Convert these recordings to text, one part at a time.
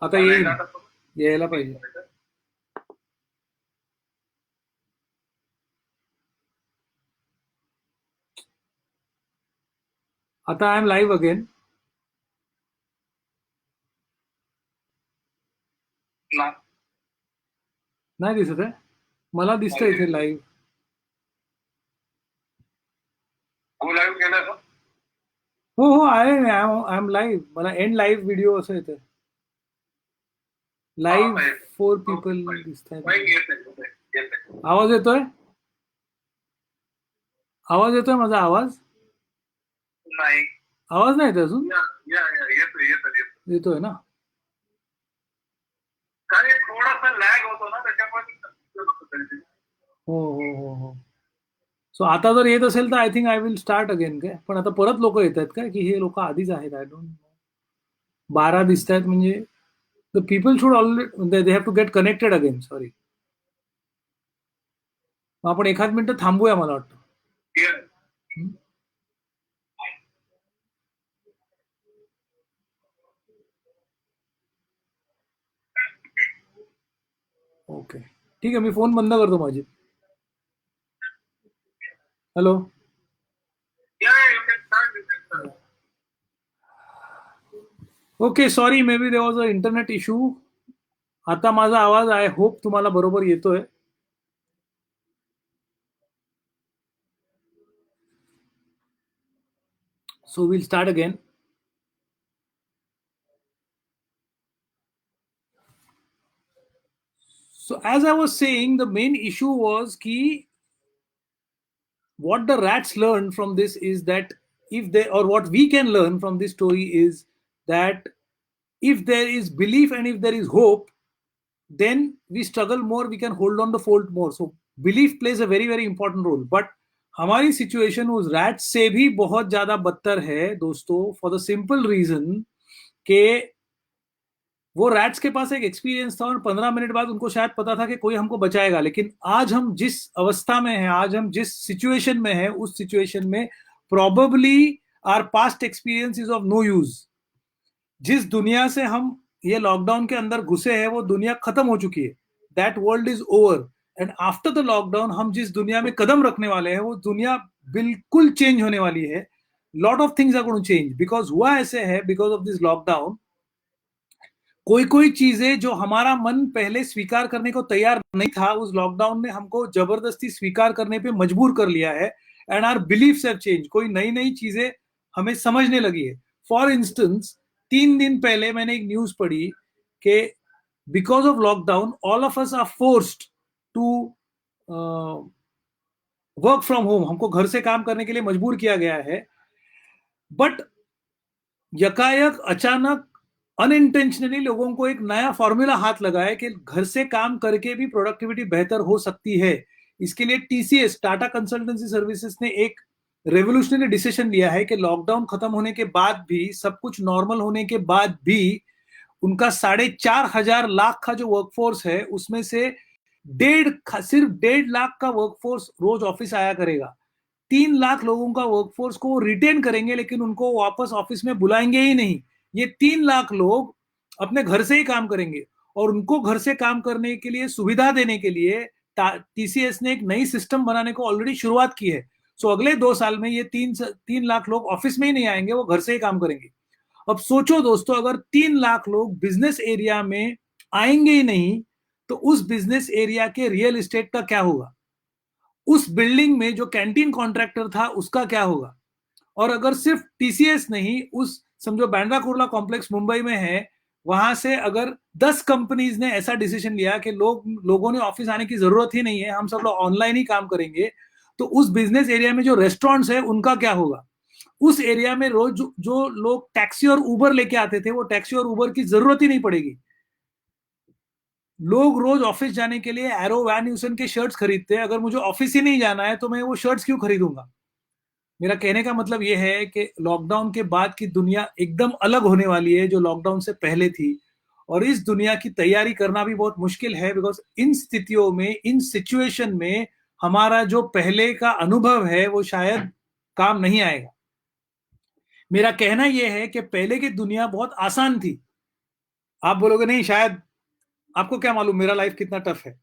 आता येईल, यायला पाहिजे. आता आय एम लाईव्ह अगेन. नाही दिसत आहे? मला दिसतंय इथे लाईव्ह. लाईव्ह केलं का? हो हो, आहे. I am live. मला एंड लाईव्ह व्हिडिओ असं येतं. लाईव्ह 4 पीपल दिसत आहेत. आवाज येतोय? आवाज येतोय माझा? आवाज नाही. आवाज नाही येत अजून? येतोय येतोय ना? काय थोडासा लॅग होतो ना त्याच्यामुळे. हो हो हो हो. सो आता जर येत असेल तर I think I will start again. काय पण आता परत लोक येत आहेत काय, की हे लोक आधीच आहेत? I don't know. 12 दिसत आहेत म्हणजे the people should already they have to get connected again. Sorry. मग आपण एखाद मिनिट थांबूया मला वाटतं. हं? ओके, ठीक आहे. मी फोन बंद करतो माझी. Hello. Okay, sorry, maybe there was a internet issue. आता माझा आवाज आय होप तुम्हाला बरोबर येतोय. So will start again. So as I was saying, the main issue was ki what the rats learned from this is that if they, or what we can learn from this story is that if there is belief and if there is hope, then we struggle more, we can hold on the fort more. So belief plays a very very important role. But हमारी situation उस rat से भी बहुत ज्यादा बदतर है दोस्तों, for the simple reason के वो रैट्स के पास एक एक्सपीरियंस था और 15 मिनट बाद उनको शायद पता था कि कोई हमको बचाएगा. लेकिन आज हम जिस अवस्था में हैं, आज हम जिस सिचुएशन में हैं, उस सिचुएशन में probably our past experience is of no use. जिस दुनिया से हम ये लॉकडाउन के अंदर घुसे हैं वो दुनिया खत्म हो चुकी है. That world is over. And after the lockdown हम जिस दुनिया में कदम रखने वाले हैं वो दुनिया बिल्कुल चेंज होने वाली है. Lot of things are going to change. Because हुआ ऐसे है, बिकॉज ऑफ दिस लॉकडाउन कोई कोई चीजें जो हमारा मन पहले स्वीकार करने को तैयार नहीं था, उस लॉकडाउन ने हमको जबरदस्ती स्वीकार करने पे मजबूर कर लिया है. And our beliefs have change. कोई नई नई चीजें हमें समझने लगी है. फॉर इंस्टेंस, 3 दिन पहले मैंने एक न्यूज पढ़ी कि because of lockdown all of us are forced to work from home. हमको घर से काम करने के लिए मजबूर किया गया है. बट यकायक अचानक अनइंटेंशनली लोगों को एक नया फॉर्मूला हाथ लगा है कि घर से काम करके भी प्रोडक्टिविटी बेहतर हो सकती है. इसके लिए टीसीएस, टाटा कंसल्टेंसी सर्विसेज ने एक रेवोल्यूशनरी डिसीजन लिया है कि लॉकडाउन खत्म होने के बाद भी, सब कुछ नॉर्मल होने के बाद भी, उनका 4,500 लाख का जो वर्कफोर्स है उसमें से सिर्फ 1.5 लाख का वर्कफोर्स रोज ऑफिस आया करेगा. 3 लाख लोगों का वर्कफोर्स को वो रिटेन करेंगे लेकिन उनको वापस ऑफिस में बुलाएंगे ही नहीं. ये 3 लाख लोग अपने घर से ही काम करेंगे. और उनको घर से काम करने के लिए सुविधा देने के लिए टीसीएस ने एक नई सिस्टम बनाने को ऑलरेडी शुरुआत की है. सो अगले 2 साल में ये 3 लाख लोग ऑफिस में ही नहीं आएंगे, वो घर से ही काम करेंगे. अब सोचो दोस्तों, अगर 3 लाख लोग बिजनेस एरिया में आएंगे ही नहीं तो उस बिजनेस एरिया के रियल एस्टेट का क्या होगा? उस बिल्डिंग में जो कैंटीन कॉन्ट्रैक्टर था उसका क्या होगा? और अगर सिर्फ टीसीएस नहीं, उस समझो बैंड्रा कुर्ला कॉम्प्लेक्स मुंबई में है, वहां से अगर 10 कंपनीज ने ऐसा डिसीजन लिया कि लोगों ने ऑफिस आने की जरूरत ही नहीं है, हम सब लोग ऑनलाइन ही काम करेंगे, तो उस बिजनेस एरिया में जो रेस्टोरेंट्स है उनका क्या होगा? उस एरिया में रोज जो लोग टैक्सी और उबर लेके आते थे, वो टैक्सी और उबर की जरूरत ही नहीं पड़ेगी. लोग रोज ऑफिस जाने के लिए एरो वैन यूसन के शर्ट्स खरीदते हैं. अगर मुझे ऑफिस ही नहीं जाना है तो मैं वो शर्ट्स क्यों खरीदूंगा? मेरा कहने का मतलब ये है कि लॉकडाउन के बाद की दुनिया एकदम अलग होने वाली है जो लॉकडाउन से पहले थी. और इस दुनिया की तैयारी करना भी बहुत मुश्किल है, बिकॉज इन स्थितियों में, इन सिचुएशन में हमारा जो पहले का अनुभव है वो शायद काम नहीं आएगा. मेरा कहना यह है कि पहले की दुनिया बहुत आसान थी. आप बोलोगे नहीं, शायद आपको क्या मालूम मेरा लाइफ कितना टफ है,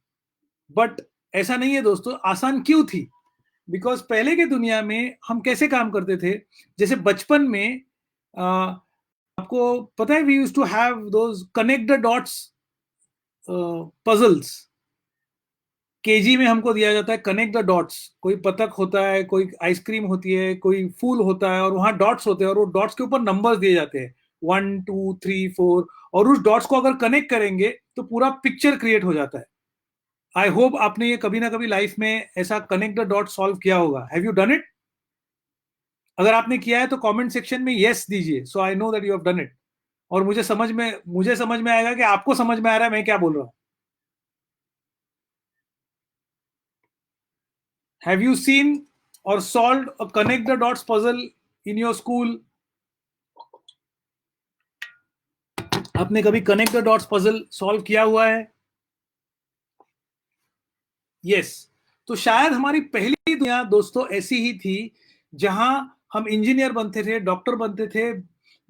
बट ऐसा नहीं है दोस्तों। आसान क्यों थी? बिकॉज पहले के दुनिया में हम कैसे काम करते थे, जैसे बचपन में आपको पता है, we use to have those connect the dots puzzles. KG में हमको दिया जाता है कनेक्ट द डॉट्स, कोई पतक होता है, कोई आइसक्रीम होती है, कोई फूल होता है, और वहां डॉट्स होते हैं, और वो डॉट्स के ऊपर नंबर्स दिए जाते हैं, 1 2 3 4, और उस डॉट्स को अगर कनेक्ट करेंगे तो पूरा पिक्चर क्रिएट हो जाता है। आई होप आपने ये कभी ना कभी लाइफ में ऐसा कनेक्ट द डॉट सॉल्व किया होगा। Have you done it? अगर आपने किया है तो कमेंट सेक्शन में यस दीजिए, so I know that you have done it. और मुझे समझ में आएगा कि आपको समझ में आ रहा है मैं क्या बोल रहा हूं। Have you seen or solved a connect the dots puzzle in your school? आपने कभी connect the dots puzzle solve किया हुआ है? यस। तो शायद हमारी पहली दुनिया दोस्तों ऐसी ही थी, जहां हम इंजीनियर बनते थे, डॉक्टर बनते थे,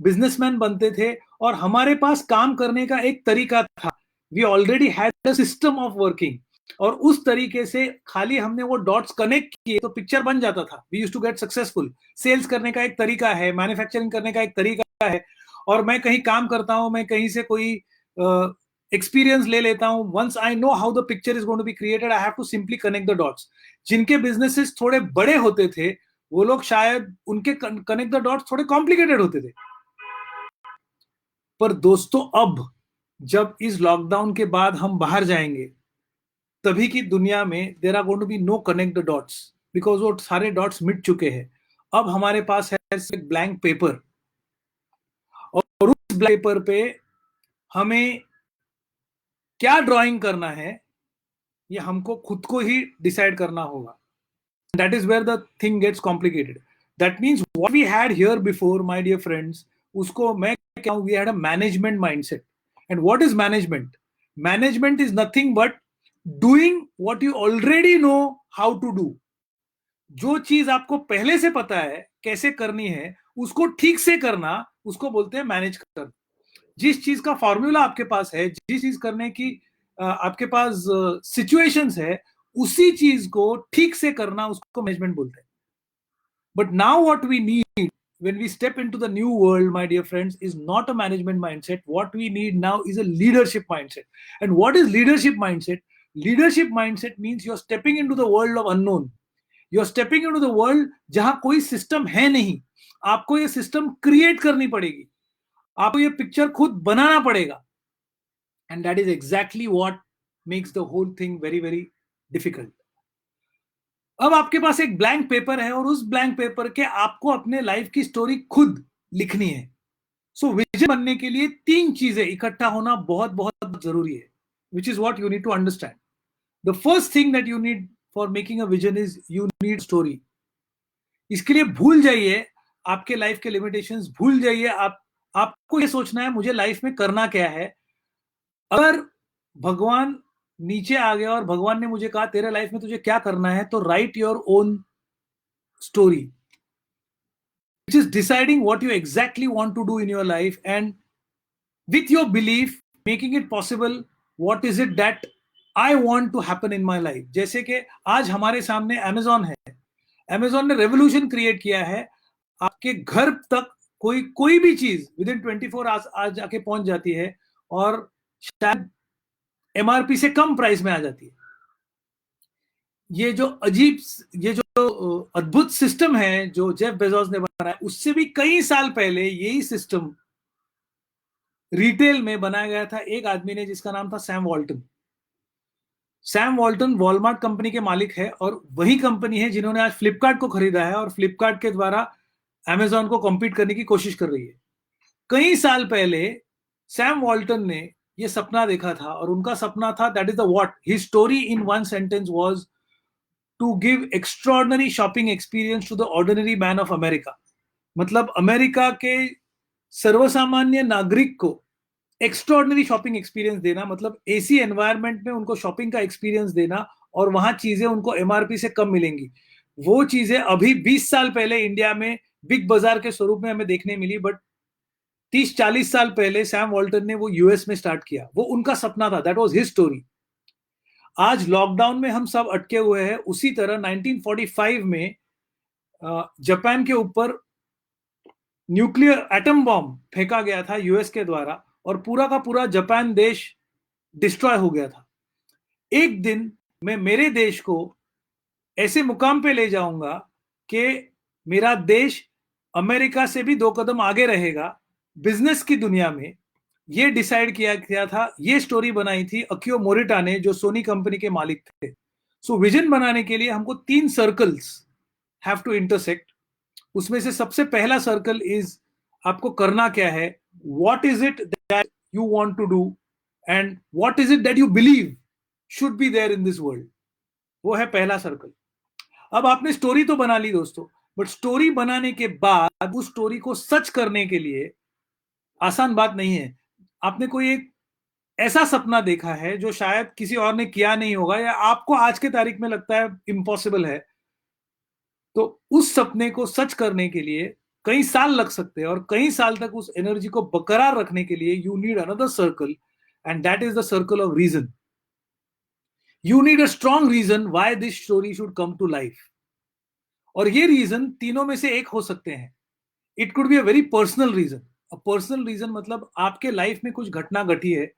बिजनेसमैन बनते थे, और हमारे पास काम करने का एक तरीका था। We already had a system of working, और उस तरीके से खाली हमने वो डॉट्स कनेक्ट किए तो पिक्चर बन जाता था। We used to get successful. Sales करने का एक तरीका है, मैन्युफैक्चरिंग करने का एक तरीका है, और मैं कहीं काम करता हूं, मैं कहीं से कोई एक्सपीरियंस ले लेता हूं। Once I know how the picture is going to be created, I have to simply connect the dots. जिनके बिजनेसेस थोड़े बड़े होते थे, वो लोग शायद उनके कनेक्ट द डॉट्स थोड़े कॉम्प्लिकेटेड होते थे। पर दोस्तों अब जब इस लॉकडाउन के बाद हम बाहर जाएंगे, तभी की दुनिया में there are going to be no connect the dots, because वो सारे डॉट्स मिट चुके हैं। अब हमारे पास है एक ब्लैंक पेपर, और उस ब्लैंक पेपर पे हमें क्या ड्राइंग करना है, ये हमको खुद को ही डिसाइड करना होगा। That is where the thing gets complicated. That means what we had here before, my dear friends, उसको मैं क्या हूं, we had a management mindset. And what is management? Management is nothing but doing what you already know how to do. जो चीज आपको पहले से पता है कैसे करनी है, उसको ठीक से करना, उसको बोलते हैं मैनेज करना। जिस चीज का फॉर्मूला आपके पास है, जिस चीज करने की आपके पास सिचुएशंस है, उसी चीज को ठीक से करना, उसको मैनेजमेंट बोलते हैं। But now what we need when we step into the new world, my dear friends, is not a management mindset. What we need now is a leadership mindset. And what is leadership mindset? Leadership mindset means you're stepping into the world of unknown. You're stepping into the world जहां कोई system है नहीं। आपको ये system create करनी पड़ेगी, आपको ये पिक्चर खुद बनाना पड़ेगा। And that is exactly what makes the whole thing very very difficult. अब आपके पास एक ब्लैंक पेपर है, और उस ब्लैंक पेपर के आपको अपने लाइफ की स्टोरी खुद लिखनी है। सो विजन बनने के लिए 3 चीजें इकट्ठा होना बहुत बहुत जरूरी है, which is what you need to understand. The first thing that you need for making a vision is you need story. इसके लिए भूल जाइए आपके लाइफ के लिमिटेशंस, भूल जाइए आपको ये सोचना है मुझे लाइफ में करना क्या है। अगर भगवान नीचे आ गया और भगवान ने मुझे कहा तेरे लाइफ में तुझे क्या करना है, तो right your own story, which is deciding what you exactly want to do in your life, and with your belief making it possible, what is it that I want to happen in my life। जैसे कि आज हमारे सामने Amazon है। Amazon ने revolution create किया है, आपके घर तक कोई भी चीज विद इन 24 आवर्स आज जाके पहुंच जाती है, और शायद एमआरपी से कम प्राइस में आ जाती है। ये जो अद्भुत सिस्टम है जो जेफ बेजोस ने बनाया, उससे भी कई साल पहले यही सिस्टम रिटेल में बनाया गया था एक आदमी ने, जिसका नाम था Sam Walton. Sam Walton Walmart company के मालिक है, और वही कंपनी है जिन्होंने आज फ्लिपकार्ट को खरीदा है, और फ्लिपकार्ट के द्वारा अमेजॉन को कॉम्पीट करने की कोशिश कर रही है। कई साल पहले सैम वॉल्टन ने यह सपना देखा था, और उनका सपना था, that is the what his story in one sentence was to give extraordinary shopping experience to the ordinary man of America. मतलब अमेरिका के सर्वसामान्य नागरिक को एक्स्ट्रॉर्डिनरी शॉपिंग एक्सपीरियंस देना, मतलब एसी एनवायरनमेंट में उनको शॉपिंग का एक्सपीरियंस देना, और वहां चीजें उनको एमआरपी से कम मिलेंगी। वो चीजें अभी 20 साल पहले इंडिया में बिग बाजार के स्वरूप में हमें देखने मिली, बट 30-40 साल पहले सैम वॉल्टन ने वो यूएस में स्टार्ट किया, वो उनका सपना था, दैट वाज हिज स्टोरी। आज लॉकडाउन में हम सब अटके हुए हैं, उसी तरह 1945 में जापान के ऊपर न्यूक्लियर एटम बॉम्ब फेंका गया था यूएस के द्वारा, और पूरा का पूरा जापान देश डिस्ट्रॉय हो गया था। एक दिन मैं मेरे देश को ऐसे मुकाम पे ले जाऊंगा कि मेरा देश अमेरिका से भी 2 कदम आगे रहेगा बिजनेस की दुनिया में। ये डिसाइड किया गया था, ये स्टोरी बनाई थी अकियो मोरिटा ने, जो सोनी कंपनी के मालिक थे। सो विजन बनाने के लिए हमको 3 सर्कल्स हैव टू इंटरसेक्ट। उसमें से सबसे पहला सर्कल इज, आपको करना क्या है, what is it that you want to do and what is it that you believe should be there in this world. वो है पहला सर्कल। अब आपने स्टोरी तो बना ली दोस्तों, बट स्टोरी बनाने के बाद उस स्टोरी को सच करने के लिए आसान बात नहीं है। आपने कोई एक ऐसा सपना देखा है जो शायद किसी और ने किया नहीं होगा, या आपको आज के तारीख में लगता है इम्पॉसिबल है, तो उस सपने को सच करने के लिए कई साल लग सकते हैं, और कई साल तक उस एनर्जी को बरकरार रखने के लिए you need another circle, and that is the circle of reason. You need a strong reason why this story should come to life. और ये रीजन तीनों में से एक हो सकते हैं। It could be a very personal reason. Personal reason मतलब आपके लाइफ में कुछ घटना घटी है,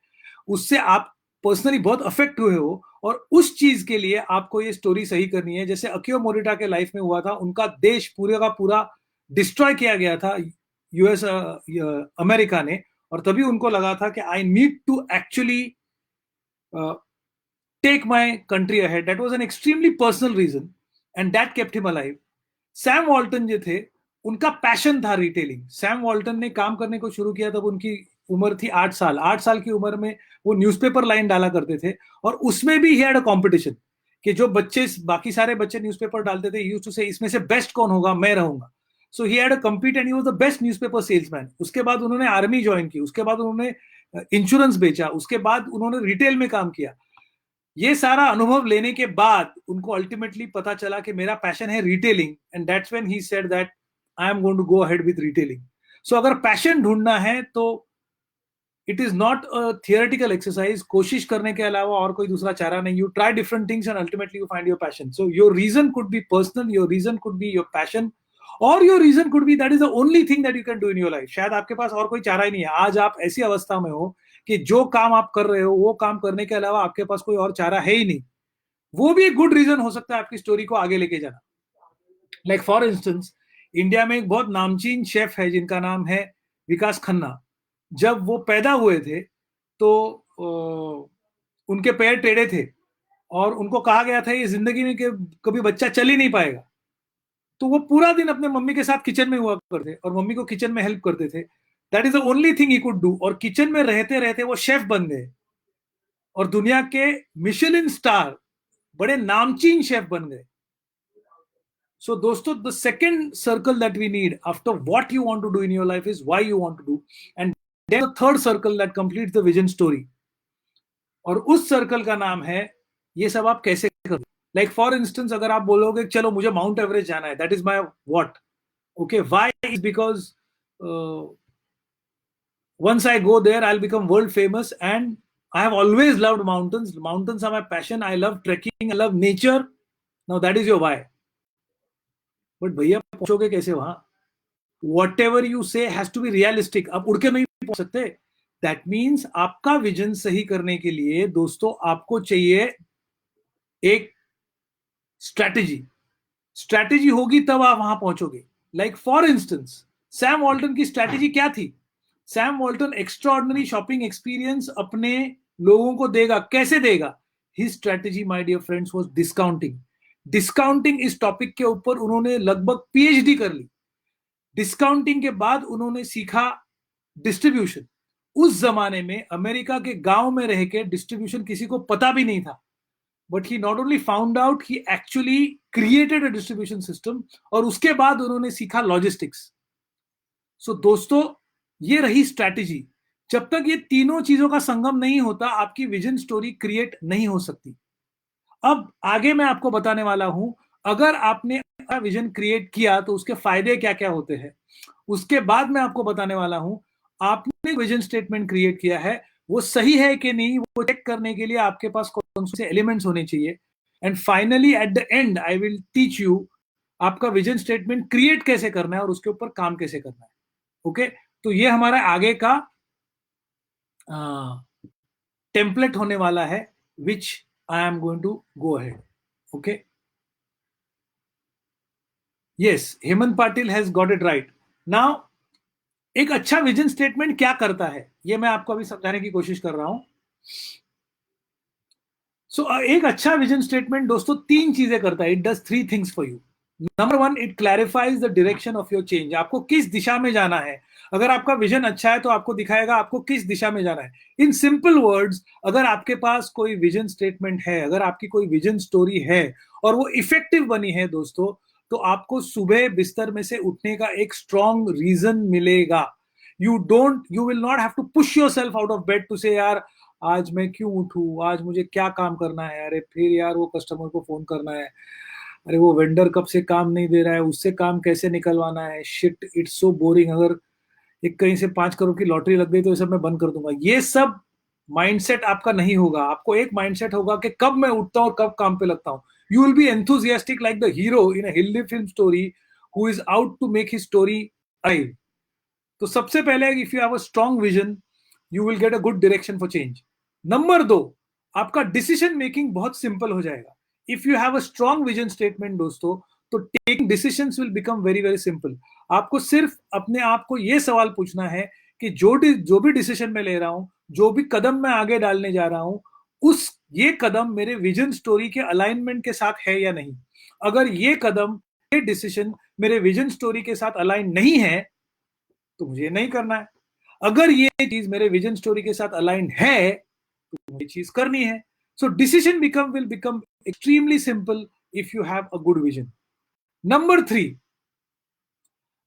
उससे आप पर्सनली बहुत अफेक्ट हुए हो, और उस चीज के लिए आपको ये स्टोरी सही करनी है। जैसे अकियो मोरिटा के लाइफ में हुआ था, उनका देश पूरे का पूरा डिस्ट्रॉय किया गया था यूएस अमेरिका ने, और तभी उनको लगा था कि I need to actually take my country ahead. That was an extremely personal reason and that kept him alive. Sam Walton जो थे, उनका पैशन था रिटेलिंग। सैम वॉल्टन ने काम करने को शुरू किया तब उनकी उम्र थी 8 साल। 8 साल की उम्र में वो न्यूज़पेपर लाइन डाला करते थे, और उसमें भी ही हैड अ कंपटीशन कि जो बच्चे, बाकी सारे बच्चे न्यूज़पेपर डालते थे, यूज्ड टू से इसमें से बेस्ट कौन होगा, मैं रहूंगा। So he had a compete and he was the best newspaper salesman. उसके बाद उन्होंने आर्मी ज्वाइन की, उसके बाद उन्होंने इंश्योरेंस बेचा, उसके बाद उन्होंने रिटेल में काम किया। ये सारा अनुभव लेने के बाद उनको अल्टीमेटली पता चला कि मेरा पैशन है retailing, and that's when he said that I am going to go ahead with retailing. So अगर पैशन ढूंढना है तो it is not a theoretical exercise. कोशिश करने के अलावा और कोई दूसरा चारा नहीं। You try different things and ultimately you find your passion. So your reason could be personal, your reason could be your passion, और your reason could be that is the only thing that you can do in your life. शायद आपके पास और कोई चारा ही नहीं है। आज आप ऐसी अवस्था में हो कि जो काम आप कर रहे हो वो काम करने के अलावा आपके पास कोई और चारा है ही नहीं। वो भी एक गुड रीजन हो सकता है आपकी स्टोरी को आगे लेके जाना। लाइक फॉर इंस्टेंस, इंडिया में एक बहुत नामचीन शेफ है जिनका नाम है विकास खन्ना। जब वो पैदा हुए थे तो उनके पैर टेढ़े थे, और उनको कहा गया था ये जिंदगी में कि कभी बच्चा चल ही नहीं पाएगा। तो वो पूरा दिन अपने मम्मी के साथ किचन में हुआ करते, और मम्मी को किचन में हेल्प करते थे। That is the only thing he could do. और किचन में रहते रहते वो शेफ बन गए, और दुनिया के मिशेलिन स्टार बड़े नामचीन शेफ बन गए। सो दोस्तों, the second circle that we need after what you want to do in your life is why you want to do, and then the third circle that completes the vision story. और उस circle का नाम है ये सब आप कैसे करोगे। लाइक फॉर इंस्टेंस, अगर आप बोलोगे चलो मुझे माउंट एवरेस्ट जाना है, that is my what, okay, why is because once I go there, I'll become world famous, and I have always loved mountains. Mountains are my passion. I love trekking. I love nature. Now that is your why. But भैया पहुंचोगे कैसे वहां? Whatever you say has to be realistic. आप उड़ के नहीं पहुंच सकते. That means आपका विजन सही करने के लिए दोस्तों आपको चाहिए एक स्ट्रैटेजी। स्ट्रैटेजी होगी तब आप वहां पहुंचोगे। Like for instance, Sam Walton की स्ट्रैटेजी क्या थी? Sam Walton extraordinary shopping experience अपने लोगों को देगा। कैसे देगा? His strategy my dear friends was discounting. Discounting इस टॉपिक के ऊपर उन्होंने लगभग पीएचडी कर ली। डिस्काउंटिंग के बाद उन्होंने सीखा डिस्ट्रीब्यूशन। उस जमाने में अमेरिका के गांव में रह के डिस्ट्रीब्यूशन किसी को पता भी नहीं था, but he not only found out, he actually created a distribution system, और उसके बाद उन्होंने सीखा लॉजिस्टिक्स। सो दोस्तों, ये रही स्ट्रैटेजी। जब तक ये तीनों चीजों का संगम नहीं होता, आपकी विजन स्टोरी क्रिएट नहीं हो सकती। अब आगे मैं आपको बताने वाला हूं, अगर आपने विजन क्रिएट किया तो उसके फायदे क्या क्या होते हैं। उसके बाद मैं आपको बताने वाला हूं, आपने विजन स्टेटमेंट क्रिएट किया है वो सही है कि नहीं, वो चेक करने के लिए आपके पास कौन से एलिमेंट्स होने चाहिए. And finally at the and I will teach you आपका विजन स्टेटमेंट क्रिएट कैसे करना है और उसके ऊपर काम कैसे करना है. ओके, तो ये हमारा आगे का टेम्पलेट होने वाला है which I am going to go ahead. Okay, yes, Hemant Patil has got it right. Now एक अच्छा विजन स्टेटमेंट क्या करता है ये मैं आपको अभी समझाने की कोशिश कर रहा हूं. एक अच्छा विजन स्टेटमेंट दोस्तों तीन चीजें करता है. It does three things for you. Number one, it clarifies the direction of your change. आपको किस दिशा में जाना है. अगर आपका विजन अच्छा है तो आपको दिखाएगा आपको किस दिशा में जाना है. इन सिंपल वर्ड्स, अगर आपके पास कोई विजन स्टेटमेंट है, अगर आपकी कोई विजन स्टोरी है और वो इफेक्टिव बनी है दोस्तों, तो आपको सुबह बिस्तर में से उठने का एक स्ट्रॉन्ग रीजन मिलेगा. You will not have to push yourself out of bed to say यार आज मैं क्यों उठूं, आज मुझे क्या काम करना है, अरे फिर यार वो कस्टमर को फोन करना है, अरे वो वेंडर कब से काम नहीं दे रहा है, उससे काम कैसे निकलवाना है, शिट इट्स सो बोरिंग, अगर एक कहीं से 5 करोड़ की लॉटरी लग गई तो ये सब मैं बंद कर दूंगा. ये सब माइंडसेट आपका नहीं होगा. आपको एक माइंडसेट होगा कि कब मैं उठता हूं और कब काम पे लगता हूं. You will be enthusiastic like the hero in a Hindi film story who is out to make his story alive. तो सबसे पहले if you have a strong vision you will get a good direction for change. Number दो, आपका decision making बहुत simple हो जाएगा. If you have a strong vision statement दोस्तों, तो taking decisions will become very very simple. आपको सिर्फ अपने आप को यह सवाल पूछना है कि जो भी डिसीजन मैं ले रहा हूं, जो भी कदम मैं आगे डालने जा रहा हूं, उस ये कदम मेरे विजन स्टोरी के अलाइनमेंट के साथ है या नहीं. अगर ये कदम, ये डिसीजन मेरे विजन स्टोरी के साथ अलाइन नहीं है तो मुझे नहीं करना है. अगर ये चीज मेरे विजन स्टोरी के साथ अलाइन है तो ये चीज करनी है. So decision will become extremely simple if you have a good vision. Number three,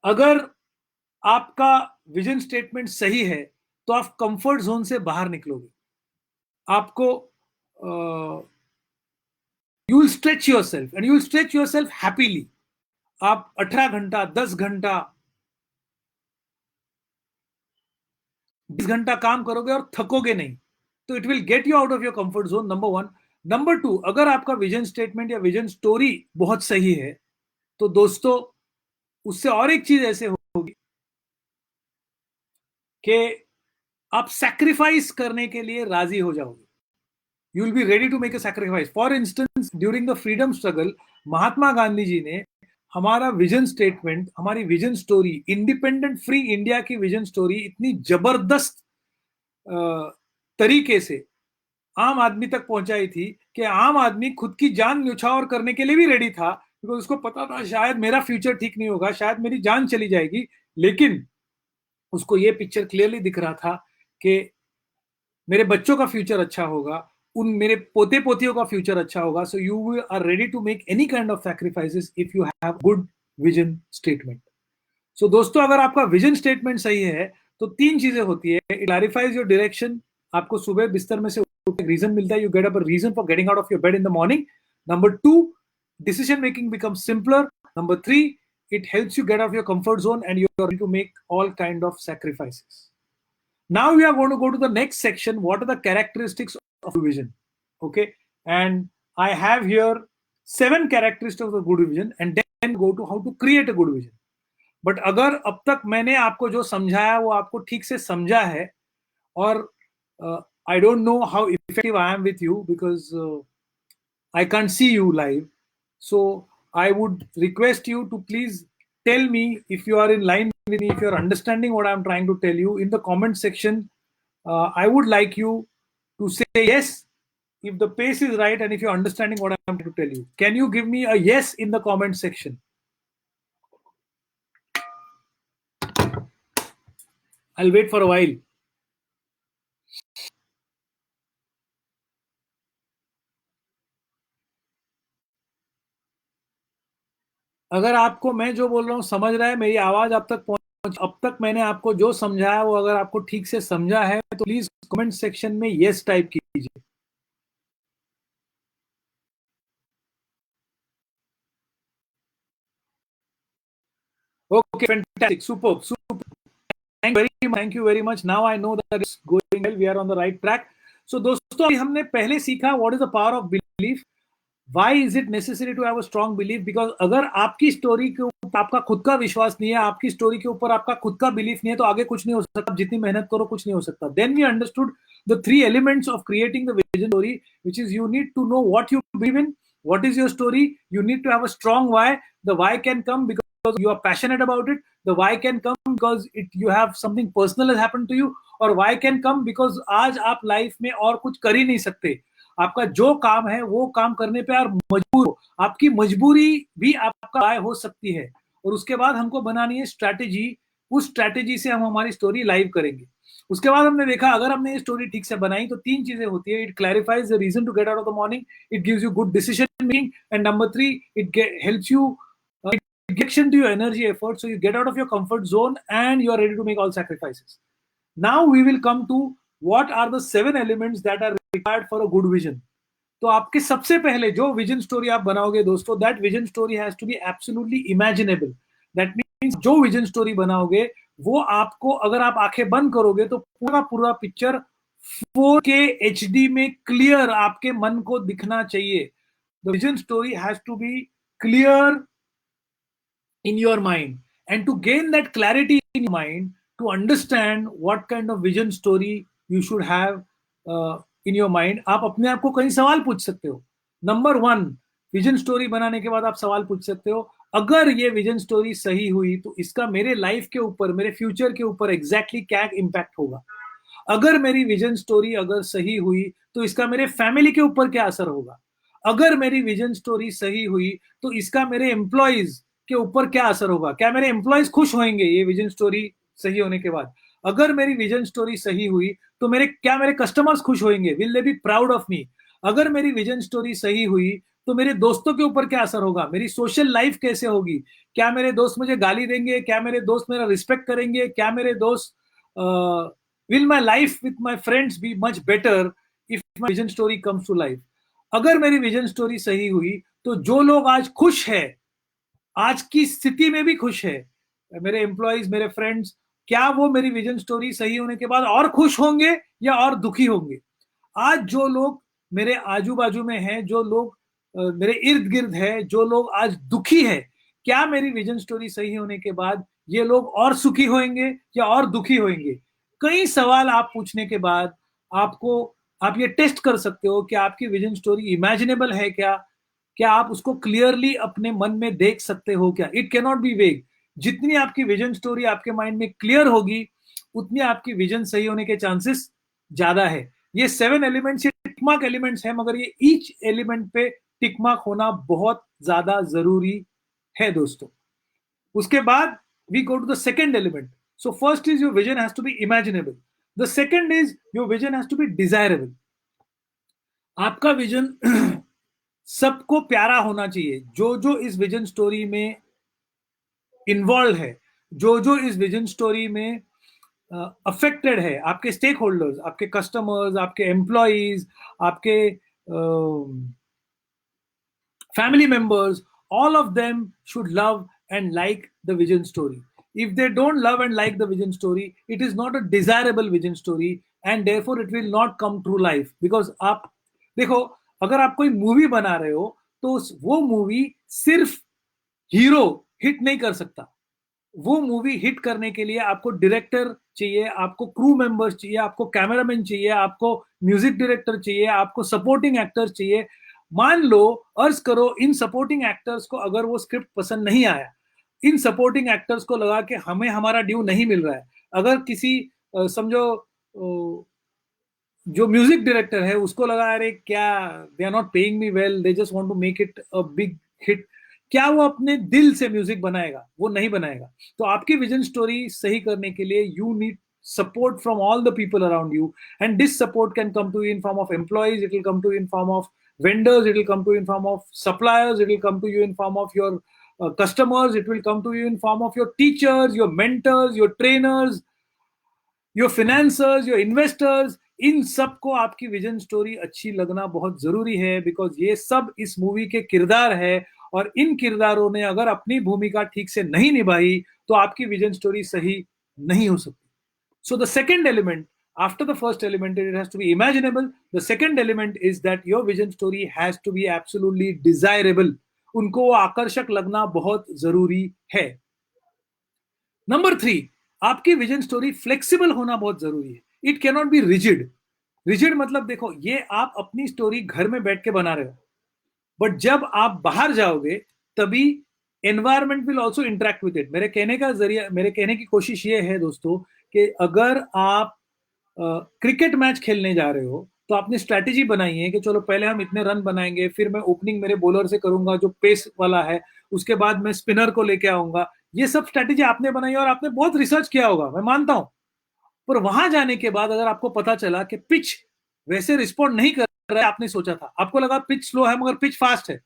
अगर आपका विजन स्टेटमेंट सही है तो आप कंफर्ट जोन से बाहर निकलोगे. आपको you will stretch your self and you will stretch your self happily. आप 18 घंटा, 10 घंटा, 20 घंटा काम करोगे और थकोगे नहीं. तो it will get you out of your comfort zone, number one. Number two, अगर आपका विजन स्टेटमेंट या विजन स्टोरी बहुत सही है तो दोस्तों उससे और एक चीज ऐसे होगी कि आप सैक्रिफाइस करने के लिए राजी हो जाओगे. You will be ready to make a sacrifice. For instance, during the freedom struggle Mahatma Gandhi ji ने हमारा विजन स्टेटमेंट, हमारी vision story, independent free India की विजन स्टोरी इतनी जबरदस्त तरीके से आम आदमी तक पहुंचाई थी कि आम आदमी खुद की जान न्यौछावर करने के लिए भी रेडी था, क्योंकि उसको पता था शायद मेरा फ्यूचर ठीक नहीं होगा, शायद मेरी जान चली जाएगी, लेकिन उसको ये पिक्चर क्लियरली दिख रहा था कि मेरे बच्चों का फ्यूचर अच्छा होगा, उन मेरे पोते पोतियों का फ्यूचर अच्छा होगा. So you are ready to make any kind of sacrifices if you have good vision statement. So दोस्तों अगर आपका विजन स्टेटमेंट सही है तो तीन चीजें होती है. It clarifies your direction. आपको सुबह बिस्तर में से रीजन मिलता है. You get up a reason for getting out of your bed in the morning. Number two, decision making becomes simpler. Number three, it helps you get out of your comfort zone and you're going to make all kind of sacrifices. Now we are going to go to the next section. What are the characteristics of vision? Okay, and I have here 7 characteristics of a good vision and then go to how to create a good vision. But अगर अब तक मैंने आपको जो समझाया वो आपको ठीक से समझा है, और I don't know how effective I am with you because I can't see you live. So I would request you to please tell me if you are in line with me, if you're understanding what I'm trying to tell you in the comment section. I would like you to say yes if the pace is right and if you're understanding what I'm trying to tell you. Can you give me a yes in the comment section? I'll wait for a while. अगर आपको मैं जो बोल रहा हूँ समझ रहा है, मेरी आवाज आप तक पहुंच, अब तक मैंने आपको जो समझाया वो अगर आपको ठीक से समझा है तो प्लीज कमेंट सेक्शन में यस टाइप कीजिए. Okay, fantastic, super. Thank you very much. Now I know that it's going well. We are on the right track. So दोस्तों हमने पहले सीखा what is the power of belief. Why is it necessary to have a strong belief? Because अगर आपकी story के ऊपर आपका खुद का विश्वास नहीं है, आपकी स्टोरी के ऊपर आपका खुद का बिलीफ नहीं है, तो आगे कुछ नहीं हो सकता. जितनी मेहनत करो कुछ नहीं हो सकता. Then we understood the three elements of creating the vision story, which is you need to know what you believe in, what is your story, you need to have a strong why. The why can come because you are passionate about it. The why can come because you have something personal has happened to you, और why can come because आज आप life में और कुछ कर ही नहीं सकते. आपका जो काम है वो काम करने पे आप मजबूर हो. आपकी मजबूरी भी आपका why हो सकती है. और उसके बाद हमको बनानी है स्ट्रैटेजी. उस स्ट्रैटेजी से हम हमारी स्टोरी लाइव करेंगे. उसके बाद हमने देखा अगर हमने ये स्टोरी ठीक से बनाई तो तीन चीजें होती है. It clarifies the reason to get out of the morning, it gives you good decision making, and number 3 it helps you injection to your energy effort, so you get out of your comfort zone and you are ready to make all sacrifices. Now we will come to what are the 7 elements that are required for a good vision. तो आपके सबसे पहले जो vision story आप बनाओगे दोस्तों, that vision story has to be absolutely imaginable. That means जो vision story बनाओगे वो आपको, अगर आप आंखें बंद करोगे तो पूरा पूरा पिक्चर 4K HD में क्लियर आपके मन को दिखना चाहिए. The vision story has to be clear in your mind, and to gain that clarity in your mind, to understand what kind of vision story you should have in your mind, आप अपने आप को कई सवाल पूछ सकते हो. Number 1, vision story बनाने के बाद आप सवाल पूछ सकते हो, अगर ये विजन स्टोरी सही हुई तो इसका मेरे लाइफ के ऊपर, मेरे फ्यूचर के ऊपर एग्जैक्टली क्या इम्पैक्ट होगा. अगर मेरी विजन स्टोरी अगर सही हुई तो इसका मेरे फैमिली के ऊपर क्या असर होगा. अगर मेरी विजन स्टोरी सही हुई तो इसका मेरे एम्प्लॉइज के ऊपर क्या असर होगा. क्या मेरे एम्प्लॉइज खुश होंगे ये विजन स्टोरी सही होने के बाद. अगर मेरी विजन स्टोरी सही हुई तो मेरे कस्टमर्स खुश होंगे, will they be proud of me. अगर मेरी विजन स्टोरी सही हुई तो मेरे दोस्तों के ऊपर क्या असर होगा, मेरी सोशल लाइफ कैसे होगी. क्या मेरे दोस्त मुझे गाली देंगे, क्या मेरे दोस्त मेरा रिस्पेक्ट करेंगे, क्या मेरे दोस्त will my life with my friends be much better if my vision story comes to life. अगर मेरी विजन स्टोरी सही हुई तो जो लोग आज खुश है, आज की स्थिति में भी खुश है, मेरे एम्प्लॉइज, मेरे फ्रेंड्स, क्या वो मेरी विजन स्टोरी सही होने के बाद और खुश होंगे या और दुखी होंगे. आज जो लोग मेरे आजू बाजू में हैं, जो लोग मेरे इर्द गिर्द है, जो लोग आज दुखी है, क्या मेरी विजन स्टोरी सही होने के बाद ये लोग और सुखी होंगे या और दुखी होंगे. कई सवाल आप पूछने के बाद आप ये टेस्ट कर सकते हो कि आपकी विजन स्टोरी इमेजिनेबल है क्या आप उसको क्लियरली अपने मन में देख सकते हो क्या. इट कैन नॉट बी वेग. जितनी आपकी विजन स्टोरी आपके माइंड में क्लियर होगी उतनी आपकी विजन सही होने के चांसेस ज्यादा है. ये 7 एलिमेंट्स, ये टिकमार्क एलिमेंट्स हैं, मगर ये ईच एलिमेंट पे टिकमार्क होना बहुत ज्यादा जरूरी है दोस्तों. उसके बाद we go to the second element. So first is your vision has to be imaginable. The second is your vision has to be desirable. आपका विजन सबको प्यारा होना चाहिए. जो इस विजन स्टोरी में इन्वॉल्व है, जो इस विजन स्टोरी में अफेक्टेड है, आपके स्टेक होल्डर्स, आपके कस्टमर्स, आपके एम्प्लॉइज, आपके family members, all of them should love and like the vision story. If they don't love and like the vision story, it is not a desirable vision story and therefore it will not come true life. Because आप देखो, अगर आप कोई movie बना रहे हो तो वो मूवी सिर्फ हीरो हिट नहीं कर सकता. वो मूवी हिट करने के लिए आपको डायरेक्टर चाहिए, आपको क्रू मेंबर्स चाहिए, आपको कैमरामैन चाहिए, आपको म्यूजिक डायरेक्टर चाहिए, आपको सपोर्टिंग एक्टर्स चाहिए. मान लो, अर्ज करो, इन सपोर्टिंग एक्टर्स को अगर वो स्क्रिप्ट पसंद नहीं आया, इन सपोर्टिंग एक्टर्स को लगा कि हमें हमारा ड्यू नहीं मिल रहा है, अगर किसी समझो जो म्यूजिक डायरेक्टर है उसको लगा अरे क्या they are not paying me well, they just want to make it a big hit, क्या वो अपने दिल से म्यूजिक बनाएगा? वो नहीं बनाएगा. तो आपकी विजन स्टोरी सही करने के लिए you need support from all the people around you, and this support can come to you in form of employees, it will come to you in form of vendors, it will come to you in form of suppliers, it will come to you in form of your customers, it will come to you in form of your teachers, your mentors, your trainers, your financiers, your investors. इन सब को आपकी vision story अच्छी लगना बहुत जरूरी है, because ये सब इस मूवी के किरदार है, और इन किरदारों ने अगर अपनी भूमिका ठीक से नहीं निभाई तो आपकी विजन स्टोरी सही नहीं हो सकती. So the second element, after the first element, it has to be imaginable. The second element is that your vision story has to be absolutely desirable. उनको वो आकर्षक लगना बहुत जरूरी है. नंबर 3, आपकी विजन स्टोरी फ्लेक्सिबल होना बहुत जरूरी है. It cannot be rigid. Rigid मतलब देखो, ये आप अपनी स्टोरी घर में बैठ के बना रहे हो, बट जब आप बाहर जाओगे तभी environment will also interact with it. मेरे कहने की कोशिश ये है दोस्तों कि अगर आप क्रिकेट मैच खेलने जा रहे हो तो आपने स्ट्रैटेजी बनाई है कि चलो पहले हम इतने रन बनाएंगे, फिर मैं ओपनिंग मेरे बॉलर से करूंगा जो पेस वाला है, उसके बाद मैं स्पिनर को लेके आऊंगा. ये सब स्ट्रैटेजी आपने बनाई और आपने बहुत रिसर्च किया होगा, मैं मानता हूं. पर वहां जाने के बाद अगर आपको पता चला कि पिच वैसे रिस्पॉन्ड नहीं कर रहा है आपने सोचा था, आपको लगा पिच स्लो है मगर पिच फास्ट है,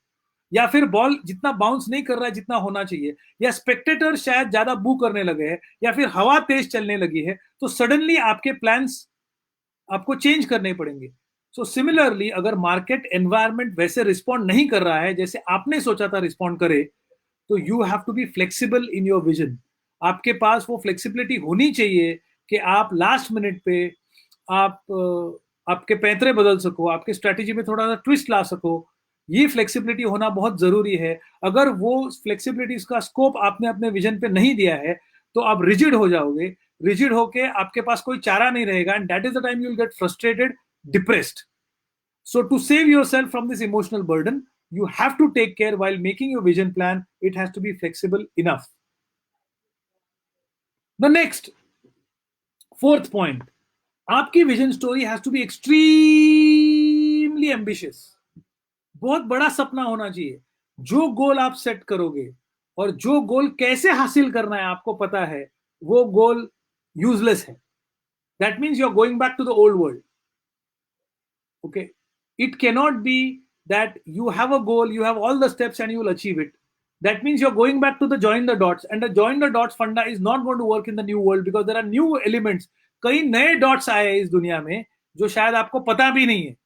या फिर बॉल जितना बाउंस नहीं कर रहा है जितना होना चाहिए, या स्पेक्टेटर शायद ज्यादा बू करने लगे हैं, या फिर हवा तेज चलने लगी है, तो सडनली आपके प्लान्स आपको चेंज करने पड़ेंगे. सो सिमिलरली अगर मार्केट एनवायरनमेंट वैसे रिस्पॉन्ड नहीं कर रहा है जैसे आपने सोचा था रिस्पॉन्ड करे, तो you have to be flexible in your vision. आपके पास वो फ्लेक्सिबिलिटी होनी चाहिए कि आप लास्ट मिनट पे आप आपके पैंतरे बदल सको, आपके स्ट्रेटेजी में थोड़ा सा ट्विस्ट ला सको. ये फ्लेक्सिबिलिटी होना बहुत जरूरी है. अगर वो फ्लेक्सिबिलिटी का स्कोप आपने अपने विजन पे नहीं दिया है तो आप रिजिड हो जाओगे. रिजिड होके आपके पास कोई चारा नहीं रहेगा, and that is the time you will get frustrated, depressed. So to save yourself from this emotional burden, you have to take care while making your vision plan. It has to be flexible enough. The next, fourth point, आपकी vision story has to be extremely ambitious. बहुत बड़ा सपना होना चाहिए. जो गोल आप set करोगे और जो गोल कैसे हासिल करना है आपको पता है, वो गोल यूजलेस है. That means you're going back to the old world. Okay. It cannot be that you have a goal, you have all the steps and you will achieve it. That means you're going back to the join the dots, and the join the dots funda is not going to work in the new world because there are new elements. कई नए dots आए हैं इस दुनिया में जो शायद आपको पता भी नहीं है.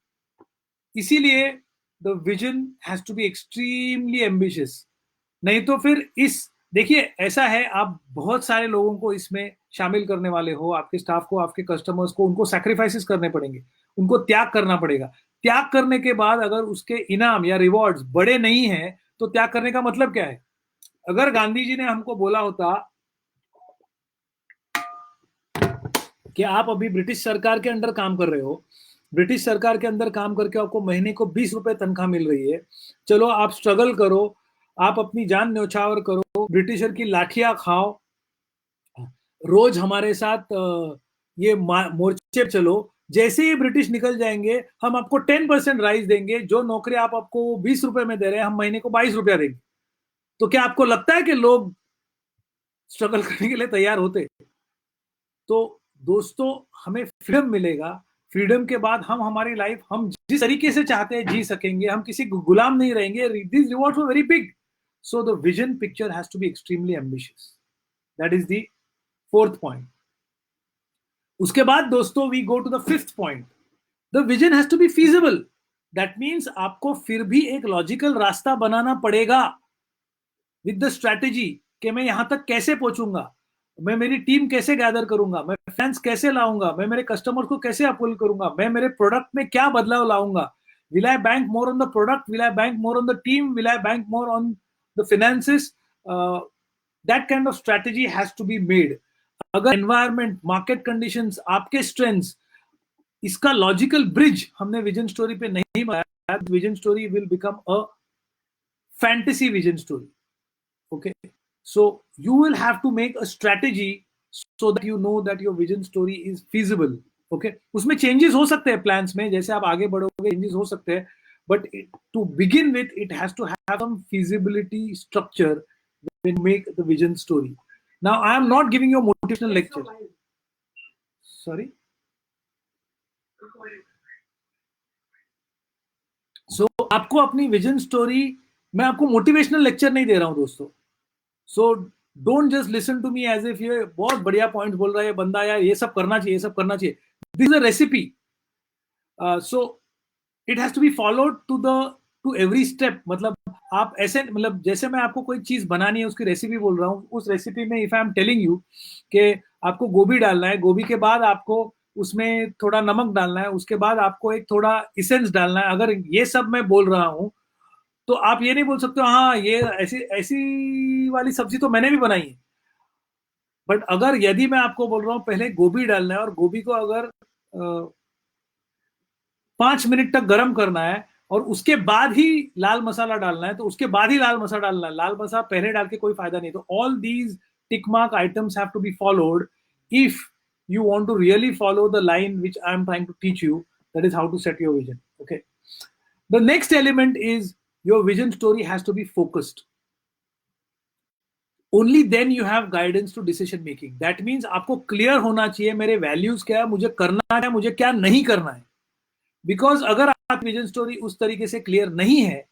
इसीलिए the vision has to be extremely ambitious. नहीं तो फिर देखिए ऐसा है, आप बहुत सारे लोगों को इसमें शामिल करने वाले हो, आपके स्टाफ को, आपके कस्टमर्स को, उनको सैक्रिफाइसेस करने पड़ेंगे, उनको त्याग करना पड़ेगा. त्याग करने के बाद अगर उसके इनाम या रिवॉर्ड्स बड़े नहीं हैं तो त्याग करने का मतलब क्या है? अगर गांधी जी ने हमको बोला होता कि आप अभी ब्रिटिश सरकार के अंडर काम कर रहे हो, ब्रिटिश सरकार के अंदर काम करके आपको महीने को 20 रुपए तनख्वाह मिल रही है, चलो आप स्ट्रगल करो, आप अपनी जान न्यौछावर करो, ब्रिटिशर की लाठियां खाओ, रोज हमारे साथ ये मोर्चे चलो, जैसे ही ब्रिटिश निकल जाएंगे हम आपको 10% राइज देंगे, जो नौकरी आप आपको 20 रुपए में दे रहे हैं हम महीने को 22 रुपया देंगे. तो क्या आपको लगता है कि लोग स्ट्रगल करने के लिए तैयार होते? तो दोस्तों हमें फ्रीडम मिलेगा. फ्रीडम के बाद हम हमारी लाइफ हम जिस तरीके से चाहते हैं जी सकेंगे, हम किसी गुलाम नहीं रहेंगे. This rewards were very big. So the vision picture has to be extremely ambitious. That is the fourth point. उसके बाद दोस्तों we go to the fifth point. The vision has to be feasible. That means आपको फिर भी एक logical रास्ता बनाना पड़ेगा with the strategy कि मैं यहां तक कैसे पहुंचूंगा, मैं मेरी टीम कैसे गैदर करूंगा, मैं फैंस कैसे लाऊंगा, मैं मेरे कस्टमर को कैसे अपील करूंगा, मैं मेरे प्रोडक्ट में क्या बदलाव लाऊंगा. Will I bank more on the product, will I bank more on the team, will I bank more on the finances. That kind of strategy has to be made. अगर environment, market conditions, आपके strengths, इसका logical bridge हमने vision story पे नहीं बनाया, vision story will become a fantasy vision story. Okay, so you will have to make a strategy so that you know that your vision story is feasible. Okay, उसमें changes हो सकते हैं plans में, जैसे आप आगे बढ़ोगे changes हो सकते हैं, but to begin with it has to have some feasibility structure when you make the vision story. Now I am not giving you a motivational lecture. Sorry. So आपको अपनी vision story, मैं आपको motivational lecture नहीं दे रहा हूं दोस्तों. So don't just listen to me as if ये बहुत बढ़िया पॉइंट बोल रहा है बंदा, यार ये सब करना चाहिए, ये सब करना चाहिए. This is a recipe. So it has to be followed to every step. मतलब आप ऐसे, मतलब जैसे मैं आपको कोई चीज बनानी है उसकी रेसिपी बोल रहा हूँ, उस रेसिपी में if I am telling you कि आपको गोभी डालना है, गोभी के बाद आपको उसमें थोड़ा नमक डालना है, उसके बाद आपको एक थोड़ा इसेंस डालना है। अगर ये सब मैं बोल रहा हूं तो आप ये नहीं बोल सकते हो हाँ ये ऐसी ऐसी वाली सब्जी तो मैंने भी बनाई है। बट अगर यदि मैं आपको बोल रहा हूँ पहले गोभी डालना है और गोभी को अगर 5 मिनट तक गर्म करना है और उसके बाद ही लाल मसाला डालना है, तो उसके बाद ही लाल मसाला डालना है, लाल मसाला पहले डाल के कोई फायदा नहीं। तो all these tick mark items have to be followed if you want to really follow the line which I am trying to teach you. That is how to set your vision. Okay. The next element is your vision story has to be focused. Only then you have guidance to decision making. That means आपको clear होना चाहिए मेरे values क्या है, मुझे करना है, मुझे क्या नहीं करना है। बिकॉज अगर आप विजन स्टोरी उस तरीके से क्लियर नहीं है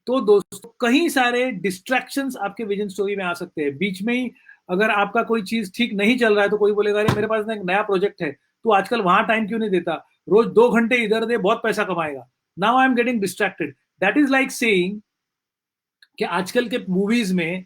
तो दोस्तों कई सारे डिस्ट्रैक्शंस आपके विजन स्टोरी में आ सकते हैं। बीच में ही अगर आपका कोई चीज ठीक नहीं चल रहा है तो कोई बोलेगा अरे मेरे पास ना एक नया प्रोजेक्ट है, तो आजकल वहां टाइम क्यों नहीं देता, रोज 2 घंटे इधर दे, बहुत पैसा कमाएगा। Now I am getting distracted. That is like saying कि आजकल के मूवीज में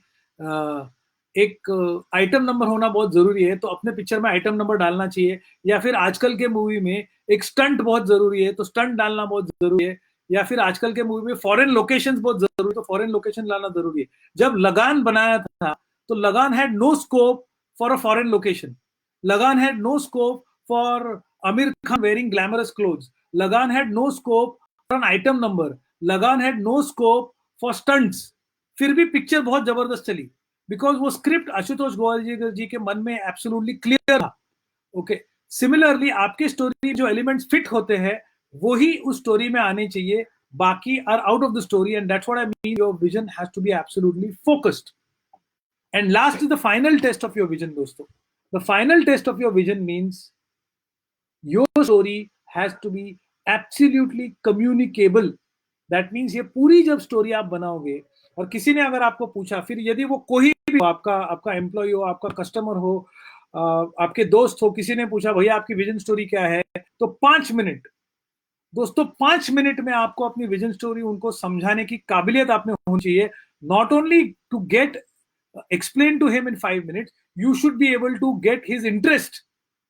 एक आइटम नंबर होना बहुत जरूरी है, तो अपने पिक्चर में आइटम नंबर डालना चाहिए। या फिर आजकल के मूवी में एक स्टंट बहुत जरूरी है तो स्टंट डालना बहुत जरूरी है। या फिर आजकल के मूवी में फॉरेन लोकेशंस बहुत जरूरी है तो फॉरेन लोकेशन लाना जरूरी है। जब लगान बनाया था तो Lagaan had no scope for a foreign location, Lagaan had no scope for Aamir Khan wearing glamorous clothes, Lagaan had no scope for an item number, Lagaan had no scope for stunts. फिर भी पिक्चर बहुत जबरदस्त चली बिकॉज वो स्क्रिप्ट आशुतोष गोयल जी के मन में एब्सोल्युटली क्लियर था। ओके, सिमिलरली आपके स्टोरी जो एलिमेंट्स फिट होते हैं वो ही उस स्टोरी में आने चाहिए, बाकी are out of the story. And that's what I mean, your vision has to be absolutely focused. And last is the final test of your vision दोस्तों। The final test of your vision means your story has to be absolutely communicable. That means ये पूरी जब story आप बनाओगे और किसी ने अगर आपको पूछा, फिर यदि वो कोई भी हो, आपका एम्प्लॉय हो, आपका कस्टमर हो, आपके दोस्त हो, किसी ने पूछा भैया आपकी विजन स्टोरी क्या है, तो 5 मिनट दोस्तों, 5 मिनट में आपको अपनी विजन स्टोरी उनको समझाने की काबिलियत आप में होनी चाहिए। Not only to get explain to him in 5 minutes, you should be able to get his interest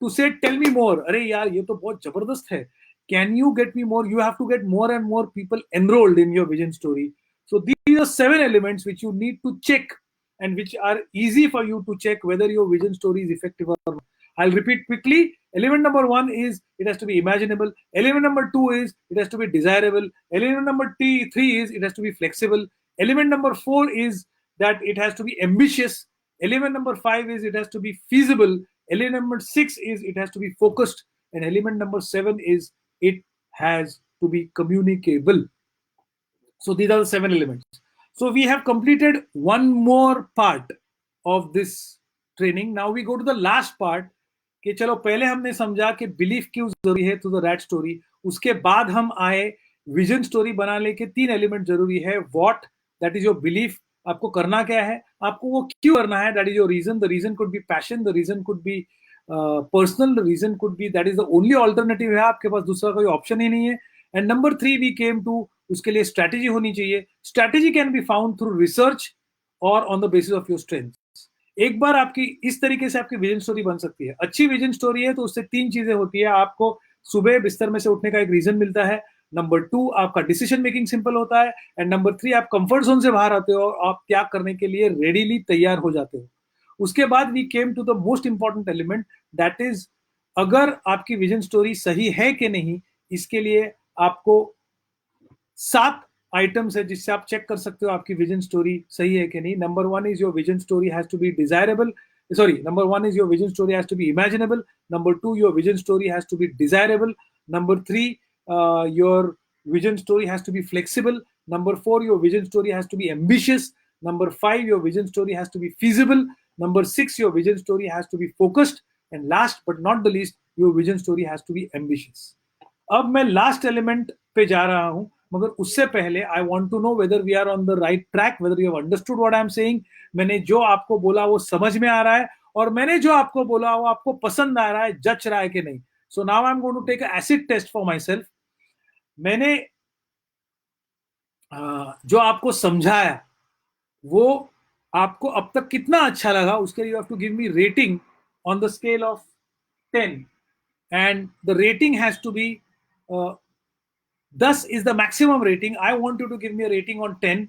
to say tell me more, अरे यार ये तो बहुत जबरदस्त है, can you get me more? You have to get more and more people enrolled in your vision story. So these are 7 elements which you need to check and which are easy for you to check whether your vision story is effective or not. I'll repeat quickly. Element number 1 is it has to be imaginable. Element number 2 is it has to be desirable. Element number 3 is it has to be flexible. Element number 4 is that it has to be ambitious. Element number 5 is it has to be feasible. Element number 6 is it has to be focused. And element number 7 is it has to be communicable. So these are the 7 elements. So we have completed one more part of this training. Now we go to the last part. कि चलो पहले हमने समझा कि belief क्यों जरूरी है to the rat story, उसके बाद हम आए विजन स्टोरी बनाने के 3 एलिमेंट जरूरी है। What, that is your belief, आपको करना क्या है, आपको वो क्यों करना है, that is your reason. The reason could be passion, the reason could be personal, the reason could be that is the only alternative है, आपके पास दूसरा कोई ऑप्शन ही नहीं है। And number 3 we came to, उसके लिए स्ट्रैटेजी होनी चाहिए। Strategy can be found through research और on the basis of your strength. एक बार आपकी इस तरीके से आपकी विजन स्टोरी बन सकती है। अच्छी विजन स्टोरी है तो उससे 3 चीजें होती है, आपको सुबह बिस्तर में से उठने का एक रीजन मिलता है, नंबर 2 आपका डिसीजन मेकिंग सिंपल होता है, एंड नंबर 3 आप कंफर्ट जोन से बाहर आते हो और आप त्याग करने के लिए रेडीली तैयार हो जाते हो। उसके बाद we came to the most important element, that is अगर आपकी विजन स्टोरी सही है कि नहीं, इसके लिए आपको 7 आइटम्स है जिससे आप चेक कर सकते हो आपकी विजन स्टोरी सही है कि नहीं। Number 1 is your vision story has to be desirable, sorry, number 1 is your vision story has to be imaginable. Number 2, your vision story has to be desirable. Number 3, your vision story has to be flexible. Number 4, your vision story has to be ambitious. Number 5, your vision story has to be feasible. Number 6, your vision story has to be focused. And last but not the least, your vision story has to be ambitious. अब मैं last element पे जा रहा हूं, मगर उससे पहले I want to know whether we are on the right track, whether you have understood what I am saying. मैंने जो आपको बोला वो समझ में आ रहा है और मैंने जो आपको बोला वो आपको पसंद आ रहा है, जच रहा है कि नहीं। So now I am going to take a acid test for myself. मैंने जो आपको समझाया वो आपको अब तक कितना अच्छा लगा, उसके लिए you have to give me rating on the scale of 10, and the rating has to be 10 is the maximum rating. I want you to give me a rating on 10.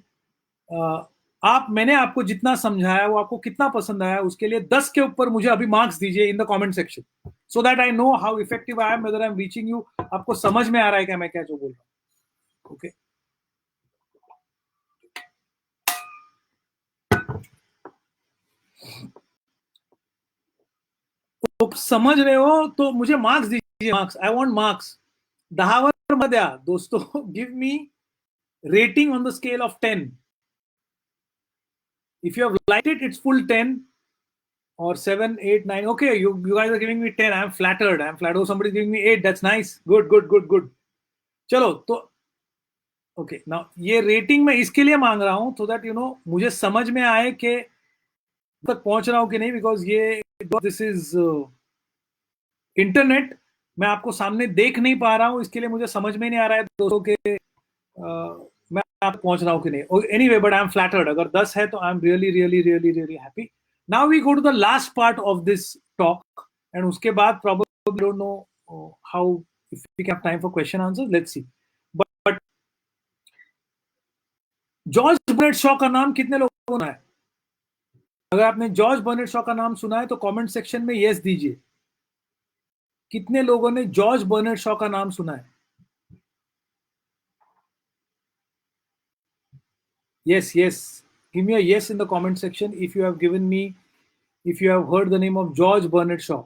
मैंने आपको जितना समझाया वो आपको कितना पसंद आया, उसके लिए 10 के ऊपर मुझे अभी मार्क्स दीजिए इन the comment section, so that I know how effective I am, whether I am reaching you. आपको समझ में आ रहा है क्या मैं क्या जो बोल रहा हूँ? ओके, तो समझ रहे हो तो मुझे मार्क्स दीजिए. Marks, I want marks. 10 वर मत द्या दोस्तों. Give me rating on the scale of 10. If you have liked it, it's full 10 or 7, 8, 9. Okay, you guys are giving me 10. I'm flattered. Oh, somebody's giving me 8. That's nice. Good. चलो तो okay. Now ये rating मैं इसके लिए मांग रहा हूं so that you know मुझे समझ में आए कि तक पहुंच रहा हूं कि नहीं, because ये this is इंटरनेट, मैं आपको सामने देख नहीं पा रहा हूं, इसके लिए मुझे समझ में नहीं आ रहा है दोस्तों के मैं आप पहुंच रहा हूं कि नहीं. Anyway, but I am flattered. अगर 10 है तो I am really happy. Now we go to the last part of this talk, and उसके बाद probably don't know how if we can have time for question answers. Let's see. But George Bernard Shaw का नाम कितने लोगों ने सुना है? अगर आपने जॉर्ज बर्नार्ड शॉ का नाम सुना है तो कमेंट सेक्शन में यस दीजिए. कितने लोगों ने जॉर्ज बर्नार्ड शॉ का नाम सुना है? Yes. Give me a yes in the comment section if you have heard the name of George Bernard Shaw.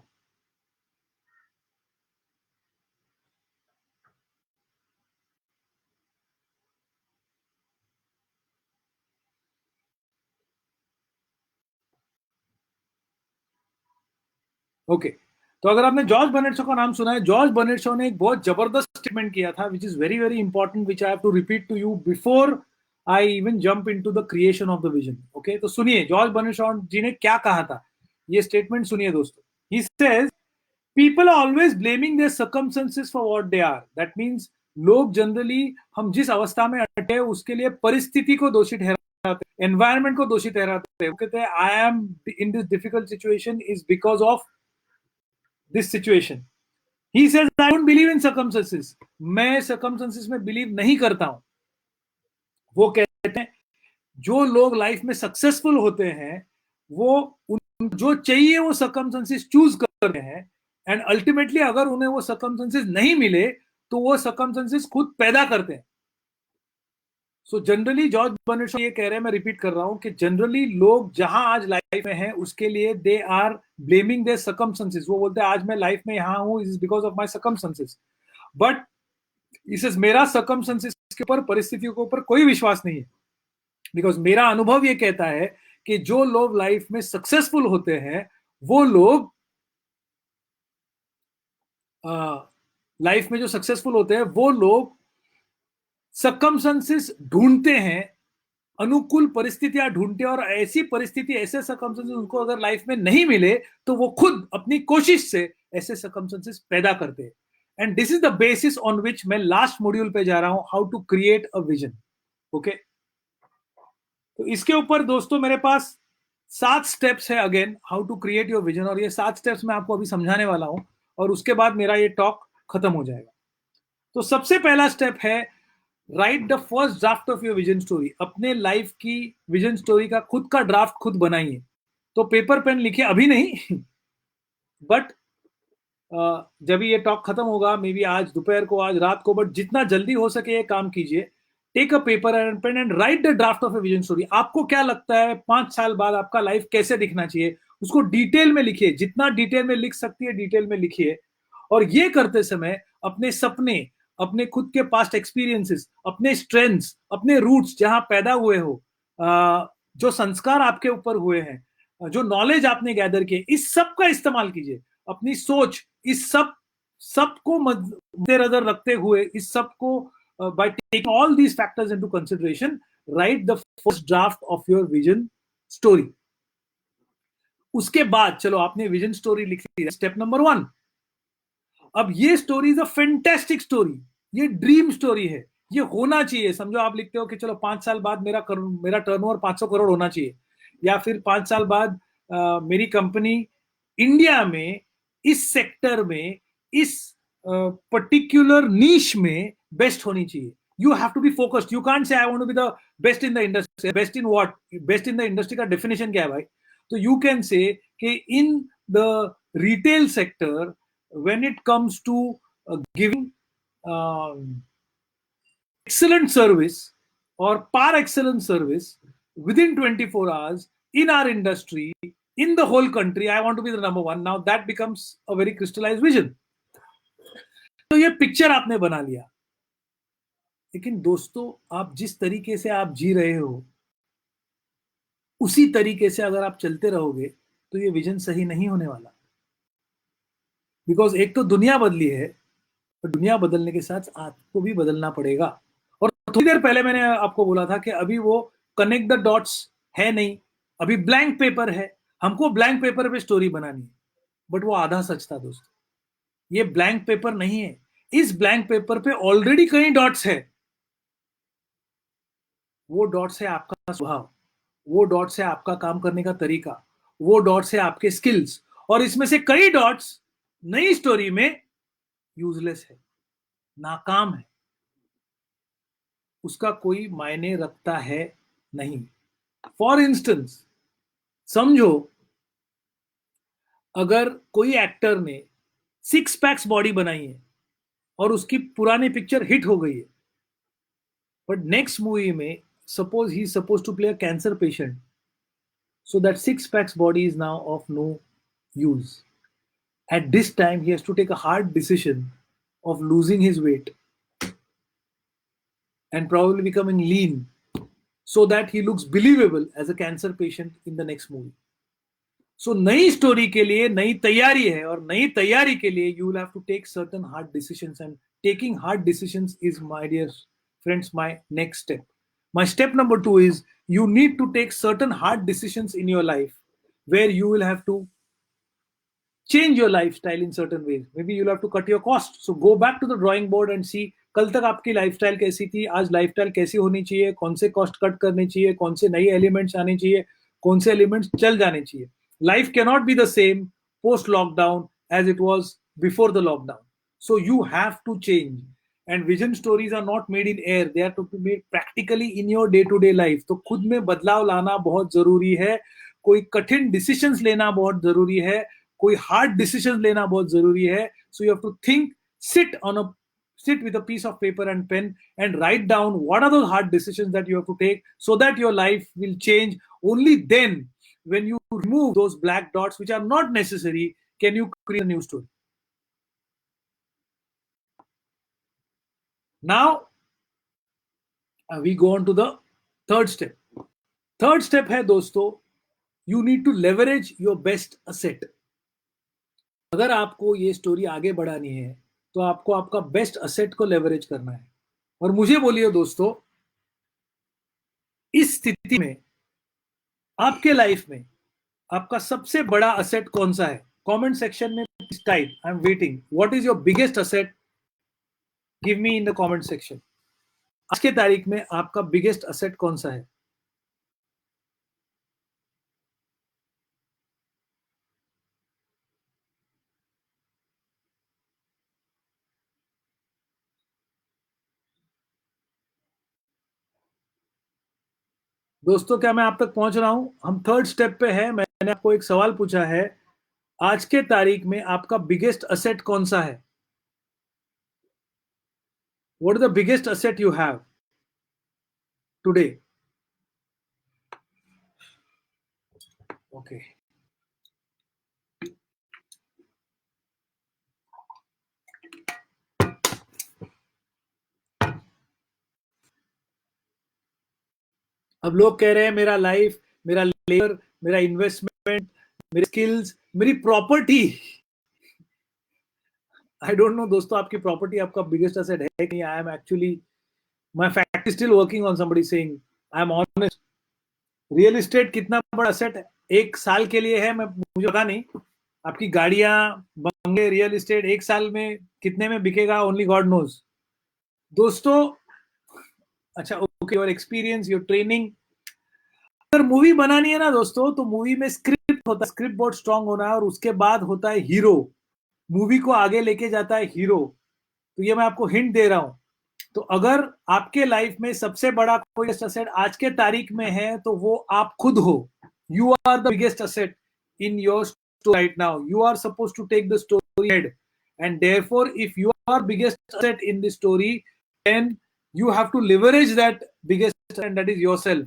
Okay. तो अगर आपने जॉर्ज बर्नार्ड शॉ का नाम सुना है, जॉर्ज बर्नार्ड शॉ ने एक बहुत जबरदस्त स्टेटमेंट किया था, which is very important, which I have to repeat to you before I even jump into the creation of the vision. Okay, तो सुनिए जॉर्ज बर्नार्ड शॉ जी ने क्या कहा था. ये स्टेटमेंट सुनिए दोस्तों. He says, people are always blaming their circumstances for what they are. That means लोग जनरली हम जिस अवस्था में अटके उसके लिए परिस्थिति को दोषी ठहराते, एनवायरमेंट को दोषी ठहराते हैं. कहते हैं I am in this difficult situation is because of this situation. He says I don't believe in circumstances. मैं circumstances में believe नहीं करता हूं. वो कहते हैं जो लोग लाइफ में सक्सेसफुल होते हैं वो जो चाहिए वो circumstances चूज करते हैं, एंड अल्टीमेटली अगर उन्हें वो circumstances नहीं मिले तो वो circumstances खुद पैदा करते हैं. So generally George Bernard Shaw ये कह रहे हैं, मैं रिपीट कर रहा हूं, कि जनरली लोग जहां आज लाइफ में हैं उसके लिए they are blaming their circumstances. वो बोलते हैं आज मैं लाइफ में यहां हूं is because of my circumstances. But इस मेरा सर्कमस्टेंसेस के ऊपर, परिस्थितियों के ऊपर कोई विश्वास नहीं है, बिकॉज मेरा अनुभव ये कहता है कि जो लोग लाइफ में सक्सेसफुल होते हैं वो लोग लाइफ में जो सक्सेसफुल होते हैं वो लोग सर्कमस्टेंसेस ढूंढते हैं, अनुकूल परिस्थितियां ढूंढते हैं, और ऐसी परिस्थिति, ऐसे सर्कमस्टेंसेस उनको अगर लाइफ में नहीं मिले तो वो खुद अपनी कोशिश से ऐसे सर्कमस्टेंसेस पैदा करते हैं. And this is the basis on which मैं लास्ट मॉड्यूल पे जा रहा हूं, how to create a vision. Okay, तो इसके ऊपर दोस्तों मेरे पास 7 स्टेप्स है, again how to create your vision, और ये 7 स्टेप्स मैं आपको अभी समझाने वाला हूं और उसके बाद मेरा ये टॉक खत्म हो जाएगा. तो सबसे पहला स्टेप है right the first draft of your vision story. अपने लाइफ की विजन स्टोरी का खुद का ड्राफ्ट खुद बनाइए. तो पेपर पेन लिखिए, अभी नहीं बट जब ये टॉक खत्म होगा, मे बी आज दोपहर को, आज रात को, बट जितना जल्दी हो सके ये काम कीजिए. Take a paper and pen and write the draft of a vision story. आपको क्या लगता है 5 साल बाद आपका लाइफ कैसे दिखना चाहिए, उसको डिटेल में लिखिए. जितना डिटेल में लिख सकती है डिटेल में लिखिए. और ये करते समय अपने सपने, अपने खुद के पास्ट एक्सपीरियंसेस, अपने स्ट्रेंथ्स, अपने रूट्स जहां पैदा हुए हो, जो संस्कार आपके ऊपर हुए हैं, जो नॉलेज आपने गैदर किए, इस सब का इस्तेमाल कीजिए. अपनी सोच, इस सब को मद्देनजर रखते हुए, इस सब को by taking all these factors into consideration, write the first draft of your vision story. उसके बाद चलो आपने विजन स्टोरी लिख ली, स्टेप नंबर 1. अब ये story is a fantastic story, ये ड्रीम स्टोरी है, ये होना चाहिए. समझो आप लिखते हो कि चलो 5 साल बाद मेरा टर्नओवर 500 करोड़ होना चाहिए, या फिर 5 साल बाद मेरी कंपनी इंडिया में इस सेक्टर में इस पर्टिकुलर नीश में बेस्ट होनी चाहिए. You have to be focused. You can't say I want to be the best in the industry. Best in what? Best in the industry का definition क्या है भाई? तो you can say कि in the retail sector, when it comes to giving excellent service or par excellent service within 24 hours in our industry, in the whole country, I want to be the number one. Now that becomes a very crystallized vision. तो ये picture आपने बना लिया, लेकिन दोस्तों आप जिस तरीके से आप जी रहे हो उसी तरीके से अगर आप चलते रहोगे तो ये विजन सही नहीं होने वाला. बिकॉज एक तो दुनिया बदली है, और दुनिया बदलने के साथ आपको भी बदलना पड़ेगा. और थोड़ी देर पहले मैंने आपको बोला था कि अभी वो कनेक्ट द डॉट्स है नहीं, अभी ब्लैंक पेपर है. हमको ब्लैंक पेपर पे स्टोरी बनानी है, बट वो आधा सच था दोस्तों. ये ब्लैंक पेपर नहीं है. इस ब्लैंक पेपर पे ऑलरेडी कई डॉट्स है. वो डॉट्स है आपका स्वभाव, वो डॉट्स है आपका काम करने का तरीका, वो डॉट्स है आपके स्किल्स, और इसमें से कई डॉट्स नई स्टोरी में यूजलेस है, नाकाम है, उसका कोई मायने रखता है नहीं. फॉर इंस्टेंस, समझो अगर कोई एक्टर ने 6 पैक्स बॉडी बनाई है और उसकी पुरानी पिक्चर हिट हो गई है, बट नेक्स्ट मूवी में suppose he is supposed to play a cancer patient, so that 6 packs body is now of no use. At this time he has to take a hard decision of losing his weight and probably becoming lean so that he looks believable as a cancer patient in the next movie. So नई story के लिए नई तैयारी है, और नई तैयारी के लिए you will have to take certain hard decisions, and taking hard decisions is, my dear friends, my next step. My step number 2 is you need to take certain hard decisions in your life where you will have to change your lifestyle in certain ways. Maybe you'll have to cut your cost. So go back to the drawing board and see कल तक आपकी lifestyle कैसी थी, आज lifestyle कैसी होनी चाहिए, कौन से कॉस्ट कट करने चाहिए, कौन से नए एलिमेंट्स आने चाहिए, कौन से एलिमेंट्स चल जाने चाहिए. Life cannot be the same post lockdown as it was before the lockdown. So you have to change. And vision stories are not made in air, they are to be made practically in your day to day life. तो खुद में बदलाव लाना बहुत जरूरी है, कोई कठिन डिसीजंस लेना बहुत जरूरी है, कोई हार्ड डिसीजंस लेना बहुत जरूरी है. So you have to think, sit with a piece of paper and pen and write down what are those hard decisions that you have to take so that your life will change. Only then, when you remove those black dots which are not necessary, can you create a new story. Now we go on to the third step. Third step है दोस्तों, you need to leverage your best asset. अगर आपको ये story आगे बढ़ानी है तो आपको आपका बेस्ट असेट को लेवरेज करना है. और मुझे बोलिए दोस्तों, इस स्थिति में आपके लाइफ में आपका सबसे बड़ा असेट कौन सा है? कमेंट सेक्शन में type, I am waiting. What is your biggest asset? Give me in the comment section. आज के तारीख में आपका बिगेस्ट असेट कौन सा है? दोस्तों क्या मैं आप तक पहुंच रहा हूं? हम थर्ड स्टेप पे है. मैंने आपको एक सवाल पूछा है, आज के तारीख में आपका बिगेस्ट असेट कौन सा है? What is the biggest asset you have today? Okay. अब लोग कह रहे हैं मेरा लाइफ, मेरा लेबर, मेरा इन्वेस्टमेंट, मेरे स्किल्स, मेरी प्रॉपर्टी. आई डोंट नो दोस्तों, आपकी प्रॉपर्टी आपका बिगेस्ट असेट है कि I am actually, my factory still working on somebody saying I am honest. Real estate कितना बड़ा असेट है? एक साल के लिए है, मैं मुझे पता नहीं. आपकी गाड़ियां, बंगले, रियल एस्टेट एक साल में कितने में बिकेगा, ओनली गॉड नोज. दोस्तों अच्छा okay, your experience, your training. अगर मूवी बनानी है ना दोस्तों, तो मूवी में स्क्रिप्ट होता है, स्क्रिप्ट बहुत स्ट्रांग होना है, और उसके बाद होता है हीरो, मूवी को आगे लेके जाता है हीरो। तो ये मैं आपको हिंट दे रहा हूं। तो अगर आपके लाइफ में सबसे बड़ा कोई असेट आज के तारीख में है तो वो आप खुद हो। You are the biggest asset in your story right now. You are suppose to take the story head, and therefore if you are biggest asset in the story, then you have to leverage that biggest asset, and that is yourself.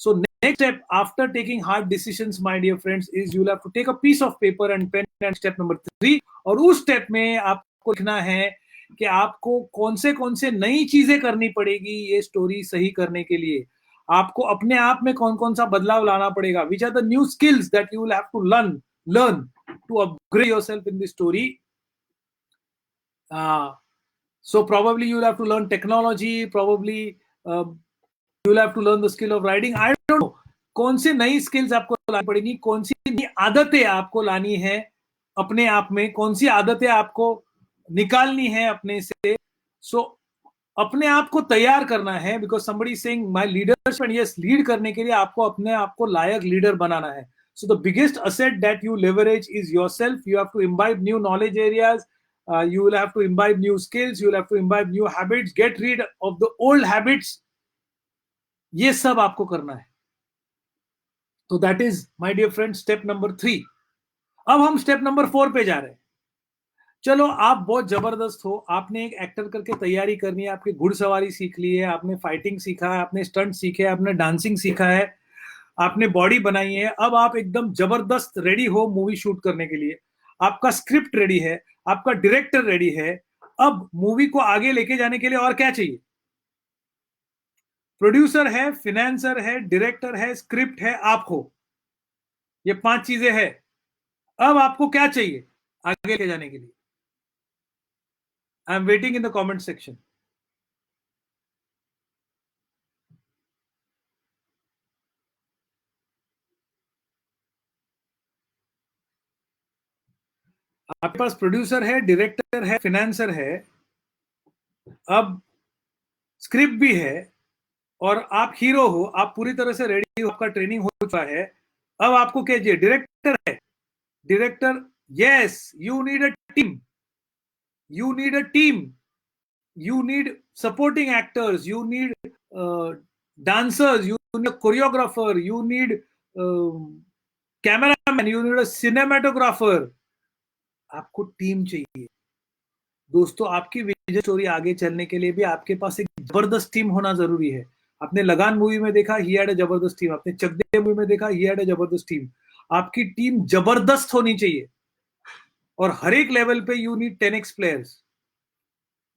So next step after taking hard decisions, my dear friends, is you'll have to take a piece of paper and pen, and step number 3, और उस step में आपको लिखना है कि आपको कौन से नई चीजें करनी पड़ेगी ये स्टोरी सही करने के लिए। आपको अपने आप में कौन कौन सा बदलाव लाना पड़ेगा, which are the new skills that you will have to learn to upgrade yourself in the story. So probably you'll have to learn technology, probably you'll have to learn the skill of writing. I don't know कौन सी नई skills आपको लानी पड़ेगी, कौन सी नई आदतें आपको लानी है अपने आप में, कौन सी आदतें आपको निकालनी है अपने से। सो अपने आप को तैयार करना है, because somebody is saying my leadership, and yes, lead करने के लिए आपको अपने आप को लायक लीडर बनाना है। So the biggest asset that you leverage is yourself. You have to imbibe new knowledge areas. You will have to imbibe new skills. You will have to imbibe new habits. Get rid of the old habits. ये सब आपको करना है। तो that is, my dear friends, step number 3. अब हम step number 4 पे जा रहे हैं। चलो, आप बहुत जबरदस्त हो, आपने एक एक्टर करके तैयारी करनी है, आपकी घुड़सवारी सीख ली है, आपने फाइटिंग सीखा है, आपने स्टंट सीखे, आपने डांसिंग सीखा है, आपने बॉडी बनाई है, अब आप एकदम जबरदस्त रेडी हो मूवी शूट करने के लिए। आपका स्क्रिप्ट रेडी है, आपका डायरेक्टर रेडी है। अब मूवी को आगे लेके जाने के लिए और क्या चाहिए? प्रोड्यूसर है, फिनेंसर है, डायरेक्टर है, स्क्रिप्ट है, आप हो। ये 5 चीजें हैं। अब आपको क्या चाहिए आगे लेके जाने के लिए? I am waiting in the comment section. आपके पास प्रोड्यूसर है, डायरेक्टर है, फिनेंसर है, अब स्क्रिप्ट भी है, और आप हीरो हो, आप पूरी तरह से रेडी हो, आपका ट्रेनिंग हो चुका है। अब आपको क्या चाहिए? डायरेक्टर है, director, yes, you need a team, you need a team, you need supporting actors, you need dancers, you need a choreographer, you need cameraman, you need a cinematographer. आपको टीम चाहिए दोस्तों। आपकी विजन स्टोरी आगे चलने के लिए भी आपके पास एक जबरदस्त टीम होना जरूरी है। आपने लगान मूवी में देखा, ही हैड अ जबरदस्त टीम। आपने चक दे मूवी में देखा, ही हैड अ जबरदस्त टीम। आपकी टीम जबरदस्त होनी चाहिए, और हर एक लेवल पे यू नीड 10x प्लेयर्स।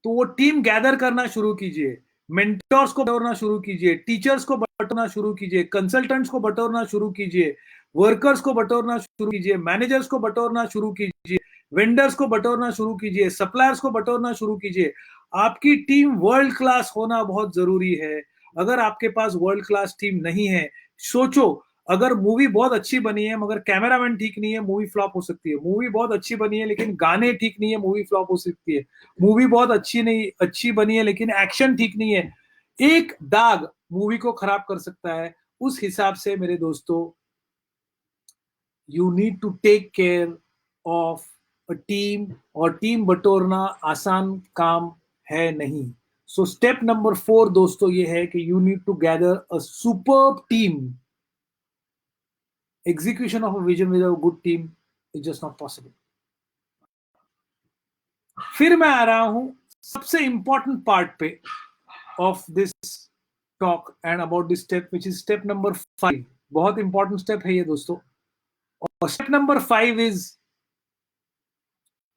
तो वो टीम गैदर करना शुरू कीजिए, मेंटर्स को बटोरना शुरू कीजिए, टीचर्स को बटोरना शुरू कीजिए, कंसल्टेंट्स को बटोरना शुरू कीजिए, वर्कर्स को बटोरना शुरू कीजिए, मैनेजर्स को बटोरना शुरू कीजिए, वेंडर्स को बटोरना शुरू कीजिए, सप्लायर्स को बटोरना शुरू कीजिए। आपकी टीम वर्ल्ड क्लास होना बहुत जरूरी है। अगर आपके पास वर्ल्ड क्लास टीम नहीं है, सोचो, अगर मूवी बहुत अच्छी बनी है मगर कैमरामैन ठीक नहीं है, मूवी फ्लॉप हो सकती है। मूवी बहुत अच्छी बनी है लेकिन गाने ठीक नहीं है, मूवी फ्लॉप हो सकती है। मूवी बहुत अच्छी बनी है लेकिन एक्शन ठीक नहीं है, एक दाग मूवी को खराब कर सकता है। उस हिसाब से मेरे दोस्तों, you need to take care of a team, और टीम बटोरना आसान काम है नहीं। सो स्टेप नंबर 4 दोस्तों ये है कि you need to gather a superb team. Execution of a vision with a good team is just not possible. फिर मैं आ रहा हूं सबसे इंपॉर्टेंट पार्ट पे of this talk and about this step, which is step number 5। बहुत important step है ये दोस्तों। और step number 5 is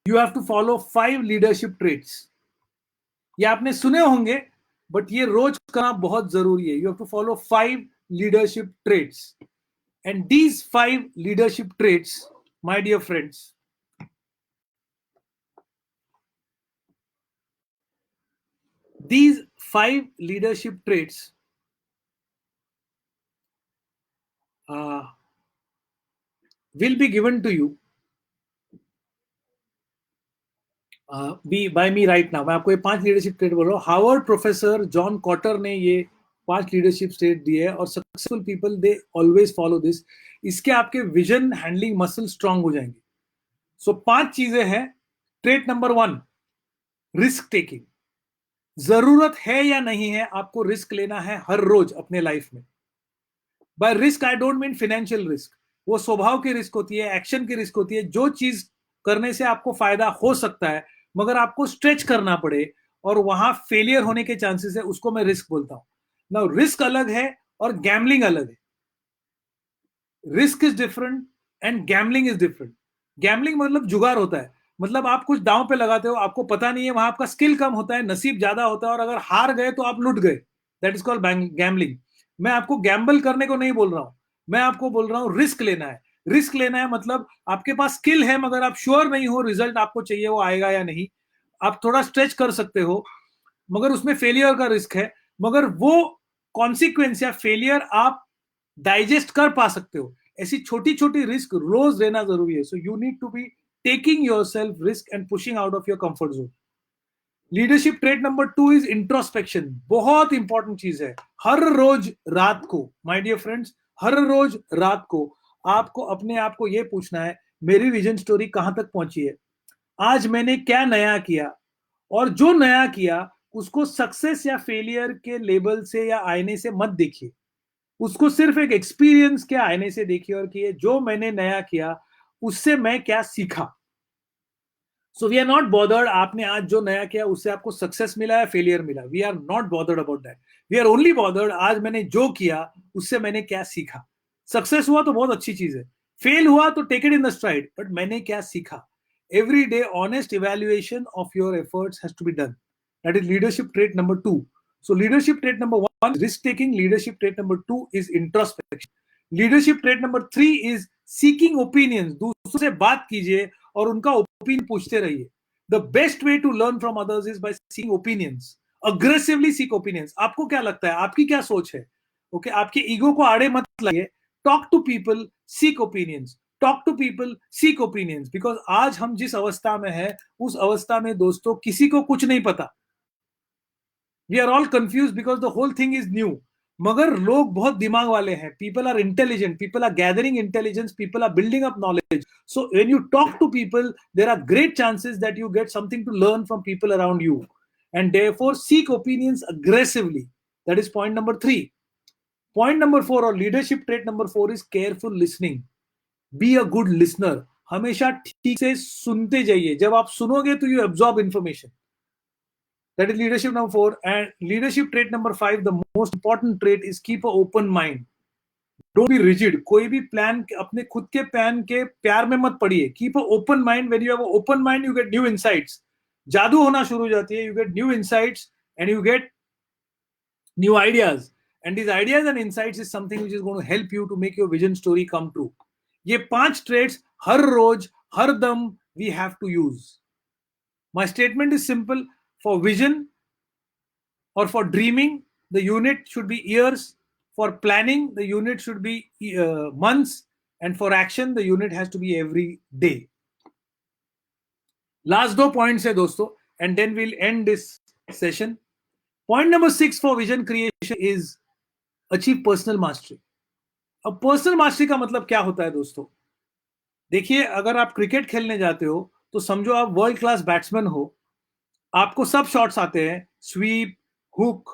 you have to follow 5 leadership traits. ये आपने सुने होंगे, बट ये रोज करना बहुत जरूरी है। You have to follow 5 leadership traits. And these 5 leadership traits, my dear friends, these 5 leadership traits will be given to you by me right now. मैं आपको ये 5 लीडरशिप ट्रेट बोल रहा हूँ। हार्वर्ड प्रोफेसर जॉन कॉटर ने ये 5 leadership trait दिए है, और successful people they always follow this. इसके आपके विजन हैंडलिंग मसल स्ट्रांग हो जाएंगे. सो 5 चीजें हैं. Trait number 1, risk taking. जरूरत है या नहीं है, आपको रिस्क लेना है हर रोज अपने लाइफ में. By risk I don't mean financial risk. वो स्वभाव की रिस्क होती है, एक्शन की रिस्क होती है. जो चीज करने से आपको फायदा हो सकता है मगर आपको स्ट्रेच करना पड़े और वहां फेलियर होने के चांसेस है, उसको मैं रिस्क बोलता हूं. नाउ रिस्क अलग है और गैम्बलिंग अलग है. Risk is different and gambling is different. Gambling मतलब जुगार होता है. मतलब आप कुछ दांव पे लगाते हो, आपको पता नहीं है, वहां आपका स्किल कम होता है, नसीब ज्यादा होता है, और अगर हार गए तो आप लुट गए. That is called gambling. मैं आपको गैम्बल करने को नहीं बोल रहा हूं, मैं आपको बोल रहा हूं रिस्क लेना है. रिस्क लेना है मतलब आपके पास स्किल है मगर आप श्योर नहीं हो रिजल्ट आपको चाहिए वो आएगा या नहीं. आप थोड़ा स्ट्रेच कर सकते हो मगर उसमें फेलियर का रिस्क है, मगर वो कॉन्सिक्वेंस या फेलियर आप डाइजेस्ट कर पा सकते हो. ऐसी छोटी छोटी रिस्क रोज लेना जरूरी है. So you need to be taking yourself risk and pushing out of your comfort zone. Leadership trait number 2 is introspection. बहुत इंपॉर्टेंट चीज है. हर रोज रात को, माय डियर फ्रेंड्स, हर रोज रात को आपको अपने आप को यह पूछना है, मेरी विजन स्टोरी कहां तक पहुंची है, आज मैंने क्या नया किया. और जो नया किया उसको सक्सेस या फेलियर के लेबल से या आईने से मत देखिए, उसको सिर्फ एक एक्सपीरियंस के आईने से देखिए और कि जो मैंने नया किया उससे मैं क्या सीखा. So we are not bothered आपने आज जो नया किया उससे आपको सक्सेस मिला या फेलियर मिला. We are not bothered about that. We are only bothered आज मैंने जो किया उससे मैंने क्या सीखा. सक्सेस हुआ तो बहुत अच्छी चीज है, फेल हुआ तो take it in the stride, but मैंने क्या सीखा. Every day honest evaluation of your efforts has to be done. That is leadership trait number 2. So leadership trait number 1 is risk taking. Leadership trait number 2 is introspection. Leadership trait number 3 is seeking opinions. दूसरों से बात कीजिए और उनका opinion पूछते रहिए. The best way to learn from others is by seeking opinions. Aggressively seek opinions. आपको क्या लगता है, आपकी क्या सोच है, ओके आपके ईगो को आड़े मत लाइए. Talk to people, seek opinions. Talk to people, seek opinions. Because आज हम जिस अवस्था में है उस अवस्था में दोस्तों किसी को कुछ नहीं पता. We are all confused because the whole thing is new. मगर लोग बहुत दिमाग वाले हैं. People are intelligent. People are gathering intelligence. People are building up knowledge. So when you talk to people, there are great chances that you get something to learn from people around you. And therefore, seek opinions aggressively. That is point number 3. Point number 4 or leadership trait number 4 is careful listening. Be a good listener. हमेशा ठीक से सुनते जाइए. जब आप सुनोगे तो you absorb information. That is leadership number 4. And leadership trait number 5, the most important trait is keep an open mind. Don't be rigid. कोई भी प्लान अपने खुद के प्लान के प्यार में मत पड़िए. Keep an open mind. When you have an open mind, you get new insights. जादू होना शुरू हो जाती है. You get new insights and you get new ideas. And these ideas and insights is something which is going to help you to make your vision story come true. ये 5 traits हर रोज हर दम we have to use. My statement is simple. For vision or for dreaming, the unit should be years. For planning, the unit should be months. And for action, the unit has to be every day. Last 2 points hai dosto, and then we'll end this session. Point number 6 for vision creation is achieve personal mastery. अब personal mastery का मतलब क्या होता है दोस्तों? देखिए, अगर आप क्रिकेट खेलने जाते हो तो समझो आप वर्ल्ड क्लास बैट्समैन हो, आपको सब शॉट्स आते हैं, sweep, hook,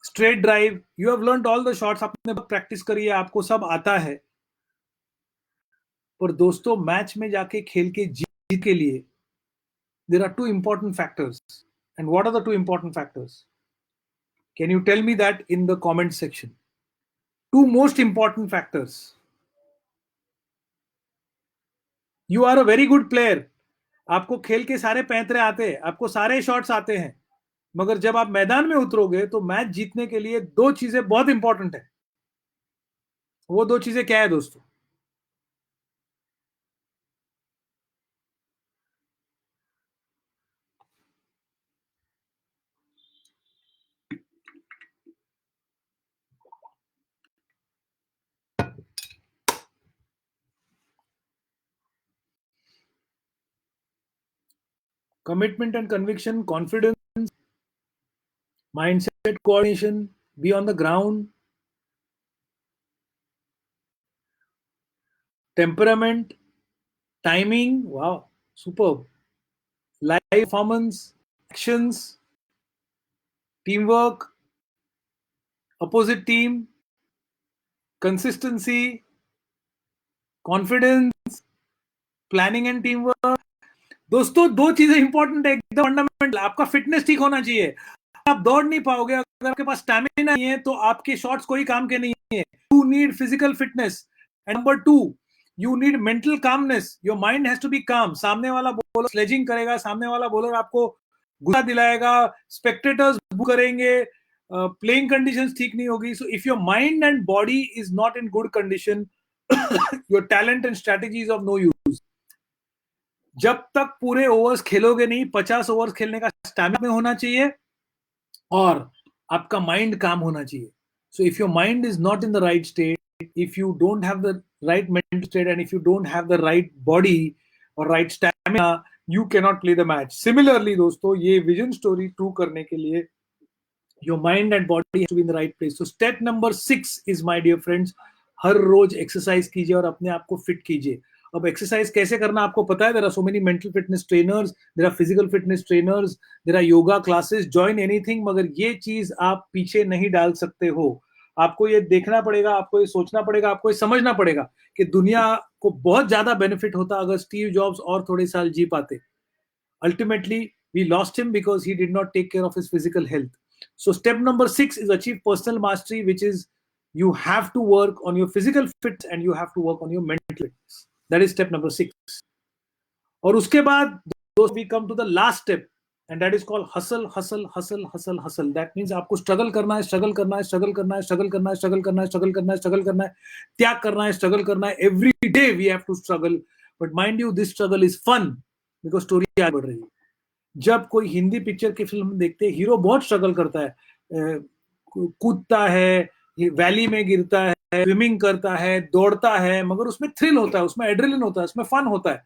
straight drive. You have learned all the shots, आपने प्रैक्टिस करी है, आपको सब आता है. पर दोस्तों मैच में जाके खेल के जीत के लिए there are 2 important factors. And what are the 2 important factors? Can you tell me that in the comment section? 2 most important factors. You are a very good player, आपको खेल के सारे पैंतरे आते हैं, आपको सारे शॉट्स आते हैं, मगर जब आप मैदान में उतरोगे तो मैच जीतने के लिए 2 चीजें बहुत इंपॉर्टेंट है. वो 2 चीजें क्या है दोस्तों? Commitment and conviction, confidence, mindset, coordination, be on the ground. temperament, timing, wow, superb, live performance, actions, teamwork, opposite team, consistency, confidence, planning and team work. दोस्तों दो चीजें इंपॉर्टेंट है, एकदम फंडामेंटल. आपका फिटनेस ठीक होना चाहिए. आप दौड़ नहीं पाओगे अगर आपके पास स्टैमिना नहीं है, तो आपके शॉट्स कोई काम के नहीं है. You need physical fitness. And number 2, you need mental calmness. Your mind has to be calm. सामने वाला बॉलर स्लेजिंग करेगा, सामने वाला बॉलर आपको गुस्सा दिलाएगा, स्पेक्टेटर्स बू करेंगे, प्लेइंग कंडीशंस ठीक नहीं होगी. So if your mind and body is not in good condition, your talent and strategy is of no use. जब तक पूरे ओवर्स खेलोगे नहीं, 50 ओवर्स खेलने का स्टैमिना में होना चाहिए और आपका माइंड काम होना चाहिए. सो if your mind is not in the right state, if you don't have the right mental state and if you don't have the right body or right stamina, you cannot play the match. Similarly दोस्तों, ये vision story true करने के लिए your mind and body has to be in the right place. So step number 6 is, my dear friends, हर रोज exercise कीजिए और अपने आप को फिट कीजिए. अब एक्सरसाइज कैसे करना आपको पता है. there are so many mental fitness trainers, there are physical fitness trainers, there are yoga classes, join anything, मगर ये चीज आप पीछे नहीं डाल सकते हो. आपको ये देखना पड़ेगा, आपको ये सोचना पड़ेगा, आपको ये समझना पड़ेगा कि दुनिया को बहुत ज्यादा बेनिफिट होता अगर स्टीव जॉब्स और थोड़े साल जी पाते. Ultimately we lost him because he did not take care of his physical health. So step number 6 is achieve personal mastery, which is you have to work on your physical fit and you have to work on your mental fitness. That is step number 6. और उसके बाद we come to the last step, and that is called hustle, hustle, hustle, hustle, hustle. That means आपको struggle करना है, struggle करना है, struggle करना है, struggle करना है, struggle करना है, struggle करना है, struggle करना है, त्याग करना है, struggle करना है. Every day we have to struggle, but mind you, this struggle is fun because story आगे बढ़ रही है. जब कोई हिंदी पिक्चर की फिल्म देखते हैं, हीरो बहुत स्ट्रगल करता है, कूदता है, वैली में गिरता है, स्विमिंग करता है, दौड़ता है, मगर उसमें थ्रिल होता है, उसमें एड्रेनलिन होता है, उसमें फन होता है.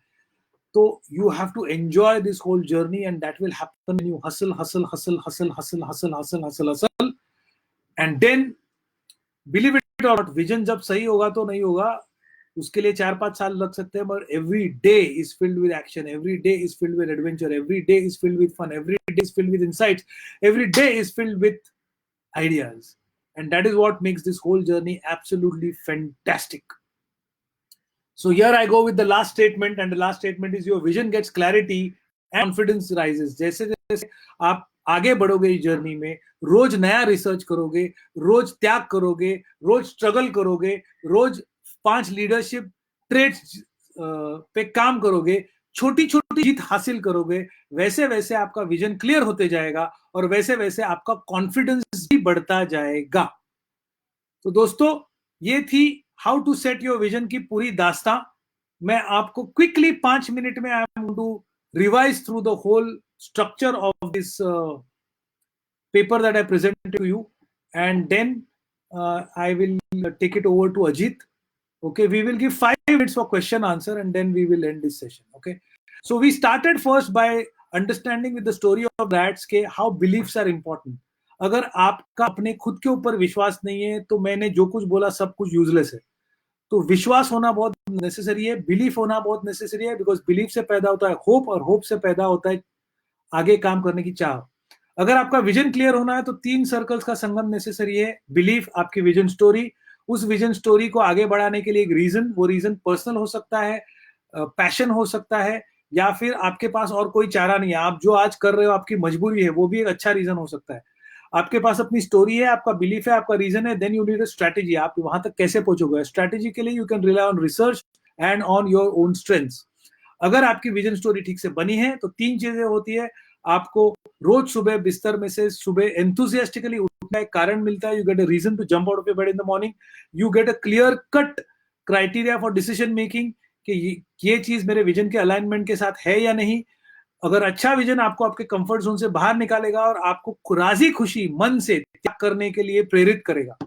तो you have to enjoy this whole journey, and that will happen when you hustle, hustle, hustle, hustle, hustle, hustle, hustle, hustle, hustle, and then believe it or not, vision जब सही होगा तो नहीं होगा, उसके लिए 4-5 साल लग सकते हैं, but every day is filled with action, every day is filled with adventure, every day is filled with fun, every day is filled with insights, every day is filled with ideas, and that is what makes this whole journey absolutely fantastic. So here I go with the last statement, and the last statement is your vision gets clarity and confidence rises. जैसे जैसे आप आगे बढ़ोगे इस journey में, रोज नया research करोगे, रोज त्याग करोगे, रोज स्ट्रगल करोगे, रोज 5 लीडरशिप ट्रेड्स पे काम करोगे, छोटी छोटी जीत हासिल करोगे, वैसे वैसे आपका विजन क्लियर होते जाएगा और वैसे वैसे आपका कॉन्फिडेंस भी बढ़ता जाएगा. तो दोस्तों, ये थी how to set your vision की पूरी दास्तां. मैं आपको क्विकली 5 मिनट में I am to revise through the whole structure of this paper that I present to you, and then I will take it over to Ajit. Okay, we will give 5 minutes for question answer and then we will end this session. Okay, so we started first by understanding with the story of rats के how beliefs are important. अगर आपका अपने खुद के ऊपर विश्वास नहीं है तो मैंने जो कुछ बोला सब कुछ यूजलेस है. तो विश्वास होना बहुत नेसेसरी है, बिलीफ होना बहुत नेसेसरी है, बिकॉज बिलीफ से पैदा होता है होप और होप से पैदा होता है आगे काम करने की चाह. अगर आपका विजन क्लियर होना है तो 3 सर्कल्स का संगम नेसेसरी है. बिलीफ, आपकी विजन स्टोरी, उस विजन स्टोरी को आगे बढ़ाने के लिए एक रीजन, वो रीजन पर्सनल हो सकता है, पैशन हो सकता है, या फिर आपके पास और कोई चारा नहीं है, आप जो आज कर रहे हो आपकी मजबूरी है, वो भी एक अच्छा रीजन हो सकता है. आपके पास अपनी स्टोरी है, आपका बिलीफ है, आपका रीजन है, then you need a strategy. आप वहां तक कैसे पहुंचोगे? स्ट्रैटेजी के लिए you can rely on research and on your own strengths. अगर आपकी विजन स्टोरी ठीक से बनी है तो 3 चीजें होती है. आपको रोज सुबह बिस्तर में से सुबह एंथुसियास्टिकली उठना एक कारण मिलता है. You get a reason to jump out of your bed in the morning. You get a clear cut criteria for decision making कि ये चीज मेरे विजन के अलाइनमेंट के साथ है या नहीं. अगर अच्छा विजन आपको आपके कंफर्ट जोन से बाहर निकालेगा और आपको राजी खुशी मन से त्याग करने के लिए प्रेरित करेगा.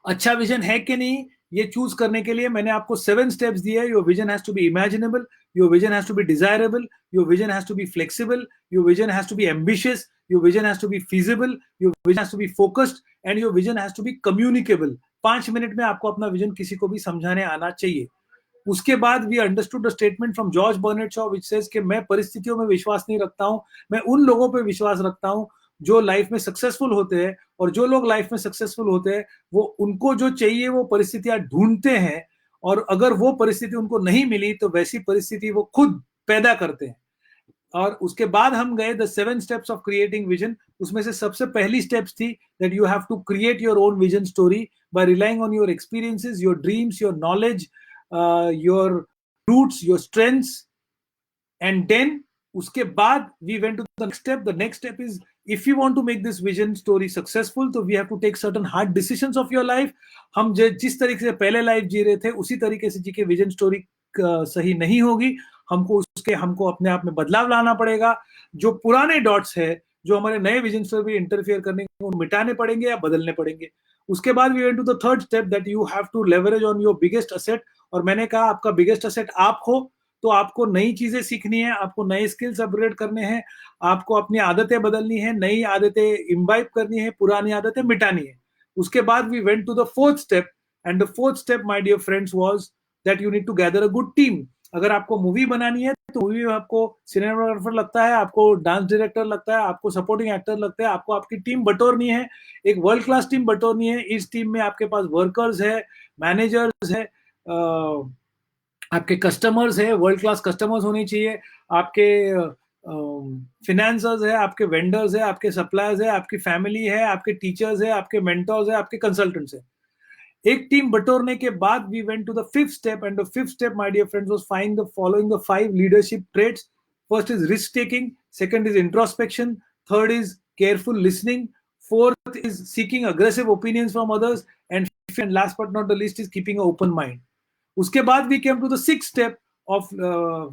अच्छा विजन है कि नहीं ये चूज करने के लिए मैंने आपको 7 स्टेप्स दिए. Your vision has to be imaginable, your vision has to be desirable, your vision has to be flexible, your vision has to be ambitious, your vision has to be feasible, your vision has to be focused, and your vision has to be communicable. 5 minute में आपको अपना vision किसी को भी समझाने आना चाहिए. उसके बाद we understood the statement from George Bernard Shaw which says कि मैं परिस्थितियों में विश्वास नहीं रखता हूं, मैं उन लोगों पे विश्वास रखता हूं जो लाइफ में सक्सेसफुल होते हैं, और जो लोग लाइफ में सक्सेसफुल होते हैं वो उनको जो चाहिए वो परिस्थितियां ढूंढते हैं, और अगर वो परिस्थिति उनको नहीं मिली तो वैसी परिस्थिति वो खुद पैदा करते हैं। और उसके बाद हम गए the 7 steps of creating vision. उसमें से सबसे पहली स्टेप्स थी that you have to create your own vision story by relying on your experiences, your dreams, your knowledge, your roots, your strengths, and then उसके बाद we went to the next step. The next step is if you want to make this vision story successful, तो we have to take certain hard decisions of your life। हम जिस तरीके से पहले life जी रहे थे उसी तरीके से जी के विजन स्टोरी सही नहीं होगी, हमको अपने आप में बदलाव लाना पड़ेगा। जो पुराने डॉट्स है जो हमारे नए विजन स्टोरी में इंटरफेयर करने को मिटाने पड़ेंगे या बदलने पड़ेंगे। उसके बाद we went to the third step that you have to leverage on your biggest asset. और मैंने कहा आपका बिगेस्ट असेट आप हो, तो आपको नई चीजें सीखनी है, आपको नए स्किल्स अपग्रेड करने हैं, आपको अपनी आदतें बदलनी है, नई आदतें इम्बाइब करनी है, पुरानी आदतें मिटानी है। उसके बाद we went to the fourth step, and the fourth step my dear friends was that you need to gather a good team. अगर आपको मूवी बनानी है तो मूवी में आपको सिनेमाटोग्राफर लगता है, आपको डांस डायरेक्टर लगता है, आपको सपोर्टिंग एक्टर लगता है, आपको आपकी टीम बटोरनी है, एक वर्ल्ड क्लास टीम बटोरनी है। इस टीम में आपके पास वर्कर्स है, मैनेजर्स है, आपके कस्टमर्स है, वर्ल्ड क्लास कस्टमर्स होने चाहिए, आपके फिनेंसर्स है, आपके वेंडर्स है, आपके सप्लायर्स है, आपकी फैमिली है, आपके टीचर्स है, आपके मेंटर्स है, आपके कंसल्टेंट्स है। एक टीम बटोरने के बाद we went to the fifth step, and the fifth step my dear friends was find the following the 5 leadership traits. First is risk taking, second is introspection, third is careful listening, fourth is seeking aggressive opinions from others, and last but not the least is keeping a open mind. उसके बाद we came to the sixth step of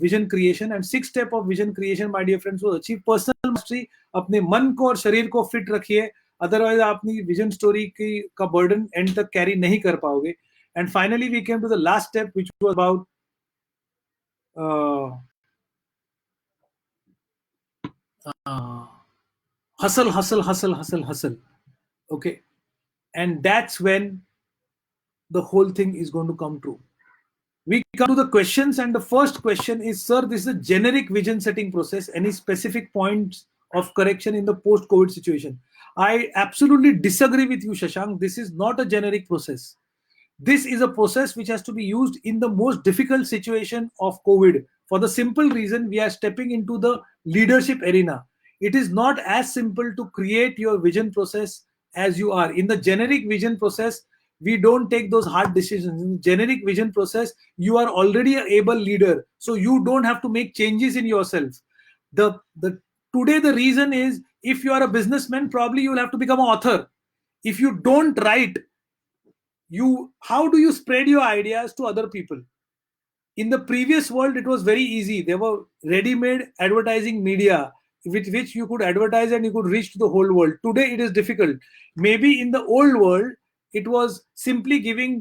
vision creation, and sixth step of vision creation my dear friends was achieve personal mastery। अपने मन को और शरीर को fit रखिए, otherwise आप अपनी विजन स्टोरी की का बर्डन एंड तक कैरी नहीं कर पाओगे। And finally we came to the last step which was about hustle, okay, and that's when the whole thing is going to come true। We come to the questions, and the first question is, sir, this is a generic vision setting process, any specific points of correction in the post COVID situation? I absolutely disagree with you, Shashank. This is not a generic process. This is a process which has to be used in the most difficult situation of COVID, for the simple reason we are stepping into the leadership arena. It is not as simple to create your vision process as you are in the generic vision process. We don't take those hard decisions in generic vision process. You are already an able leader, so you don't have to make changes in yourself. The today the reason is, if you are a businessman, probably you will have to become an author. If you don't write, how do you spread your ideas to other people? In the previous world it was very easy. There were ready-made advertising media with which you could advertise and you could reach to the whole world. Today it is difficult. Maybe in the old world it was simply giving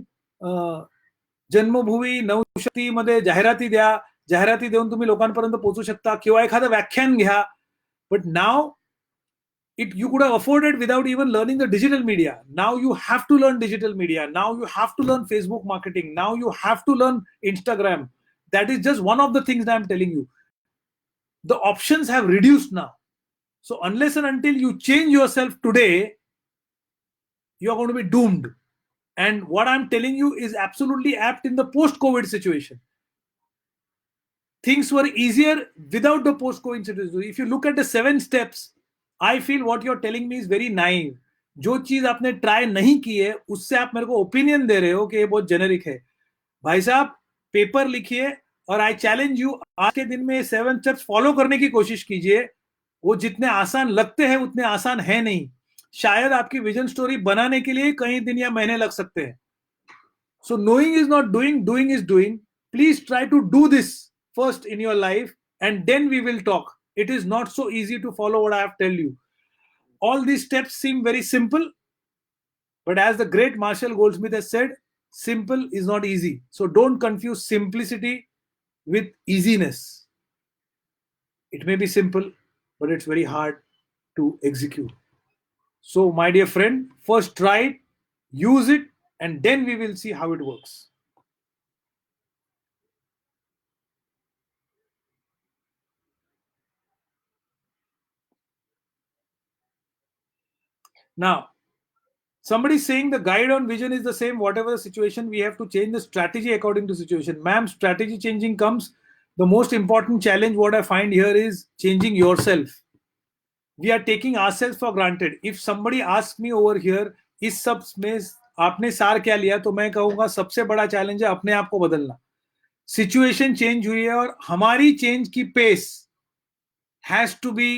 जन्मभूमी नवशक्ती मध्ये जाहिराती द्या, जाहिराती देऊन तुम्ही लोकांपर्यंत पोहोचू शकता, किंवा एखादं व्याख्यान घ्या. But now you could have afforded without even learning the digital media. Now you have to learn digital media. Now you have to learn Facebook marketing. Now you have to learn Instagram. That is just one of the things that I'm telling you. The options have reduced now. So unless and until you change yourself today, you're going to be doomed. And what I'm telling you is absolutely apt in the post-COVID situation. Things were easier without the post-COVID situation. If you look at the 7 steps, I feel what you're telling me is very naive. जो चीज आपने try नहीं की है उससे आप मेरे को ओपिनियन दे रहे हो कि ये बहुत जेनेरिक है। भाई साहब, पेपर लिखिए और आई चैलेंज यू, आज के दिन में 7 स्टेप्स फॉलो करने की कोशिश कीजिए। वो जितने आसान लगते हैं उतने आसान है नहीं। शायद आपकी विजन स्टोरी बनाने के लिए कई दिन या महीने लग सकते हैं। So knowing is not doing, doing is doing. Please try to do this first in your life, and then we will talk. It is not so easy to follow what I have tell you. All these steps seem very simple, but as the great Marshall Goldsmith has said, simple is not easy. So don't confuse simplicity with easiness. It may be simple, but it's very hard to execute. So my dear friend, first try it, use it, and then we will see how it works. Now, somebody is saying the guide on vision is the same, whatever the situation, we have to change the strategy according to situation. Ma'am, strategy changing comes, the most important challenge what I find here is changing yourself. We are taking ourselves for granted. If somebody asks me over here, इस सब में आपने सार क्या लिया, तो मैं कहूंगा सबसे बड़ा चैलेंज है अपने आप को बदलना. सिचुएशन चेंज हुई है और हमारी चेंज की pace has to be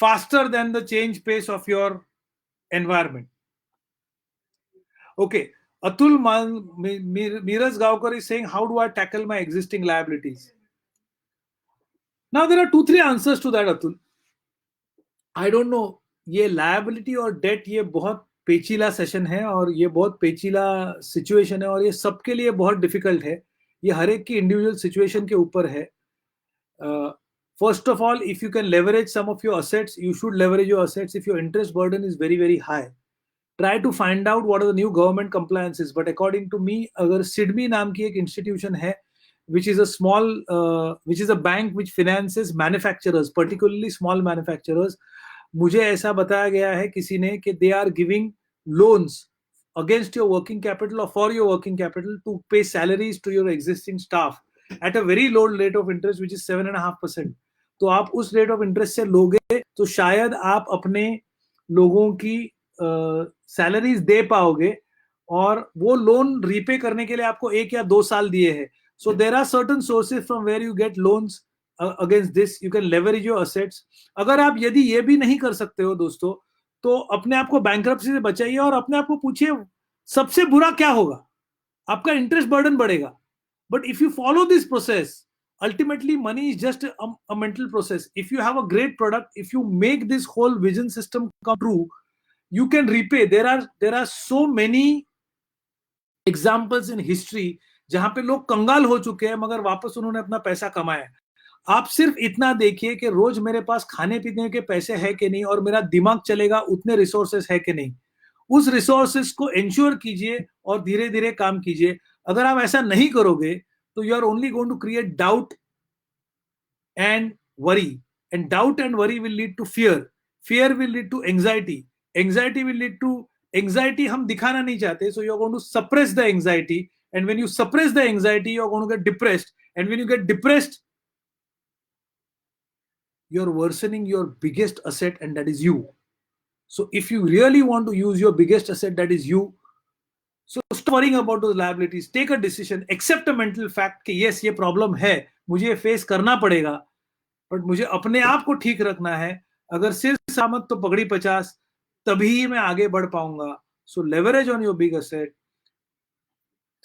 faster than the change pace of your environment. Okay, Atul Miraz Gaokar is saying, how do I tackle my existing liabilities? Now there are 2-3 answers to that, Atul. I don't know, ये liability और debt ये बहुत पेचीला session है और ये बहुत पेचीला situation है और ये सबके लिए बहुत डिफिकल्ट है. ये हर एक की इंडिविजुअल सिचुएशन के ऊपर है. First of all, if you can leverage some of your assets, you should leverage your assets. If your interest burden is very, very high, try to find out what are the new government compliances. But according to me, अगर SIDBI नाम की एक institution है, which is a small, which is a bank which finances manufacturers, particularly small manufacturers, मुझे ऐसा बताया गया है किसी ने कि they are giving loans against your working capital or for your working capital to pay salaries to your existing staff at a very low rate of interest, which is 7.5%. तो आप उस रेट ऑफ इंटरेस्ट से लोगे तो शायद आप अपने लोगों की सैलरीज दे पाओगे और वो लोन रीपे करने के लिए आपको 1 या 2 साल दिए हैं. So there are certain sources from where you get loans against this. You can leverage your assets. अगर आप यदि ये भी नहीं कर सकते हो दोस्तों, तो अपने आप को बैंकरप्सी से बचाइए और अपने आप को पूछिए सबसे बुरा क्या होगा. आपका इंटरेस्ट बर्डन बढ़ेगा. But if you follow this process, ultimately money is just a mental process. If you have a great product, if you make this whole vision system come true, you can repay. There are so many examples in history जहां पे लोग कंगाल हो चुके हैं मगर वापस उन्होंने अपना पैसा कमाया. आप सिर्फ इतना देखिए कि रोज मेरे पास खाने पीने के पैसे है कि नहीं और मेरा दिमाग चलेगा उतने रिसोर्सेस है कि नहीं. उस रिसोर्सेस को इंश्योर कीजिए और धीरे धीरे काम कीजिए. अगर आप ऐसा नहीं करोगे तो you are only going to create doubt and worry, and doubt and worry will lead to fear. Fear will lead to anxiety. Anxiety will lead to anxiety. हम दिखाना नहीं चाहते, so you are going to suppress the anxiety, and when you suppress the anxiety, you are going to get depressed, and when you get depressed, you are worsening your biggest asset, and that is you. So if you really want to use your biggest asset, that is you, so stop worrying about those liabilities. Take a decision. Accept a mental fact कि yes, ये problem है, मुझे face करना पड़ेगा, but मुझे अपने आप को ठीक रखना है. अगर सिर सामत तो पगड़ी 50, तभी मैं आगे बढ़ पाऊंगा. So leverage on your big asset.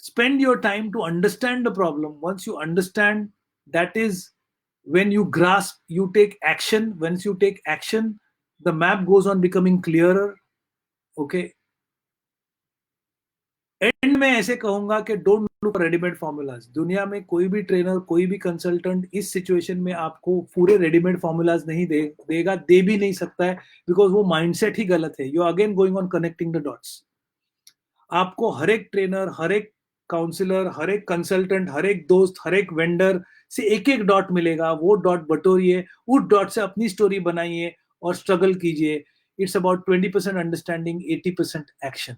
Spend your time to understand the problem. Once you understand, that is when you grasp, you take action. Once you take action, the map goes on becoming clearer. Okay. And में ऐसे कहूंगा कि don't look readymade formulas. दुनिया में कोई भी trainer, कोई भी कंसल्टेंट इस सिचुएशन में आपको पूरे रेडीमेड फॉर्मूलाज नहीं देगा, दे भी नहीं सकता है, बिकॉज वो माइंडसेट ही गलत है. You again going on connecting the dots. आपको हर एक ट्रेनर, हर एक काउंसलर, हर एक कंसल्टेंट, हर एक दोस्त, हर एक वेंडर से एक एक डॉट मिलेगा. वो डॉट बटोरिए, उस डॉट से अपनी स्टोरी बनाइए और स्ट्रगल कीजिए. It's about 20% understanding, 80% action.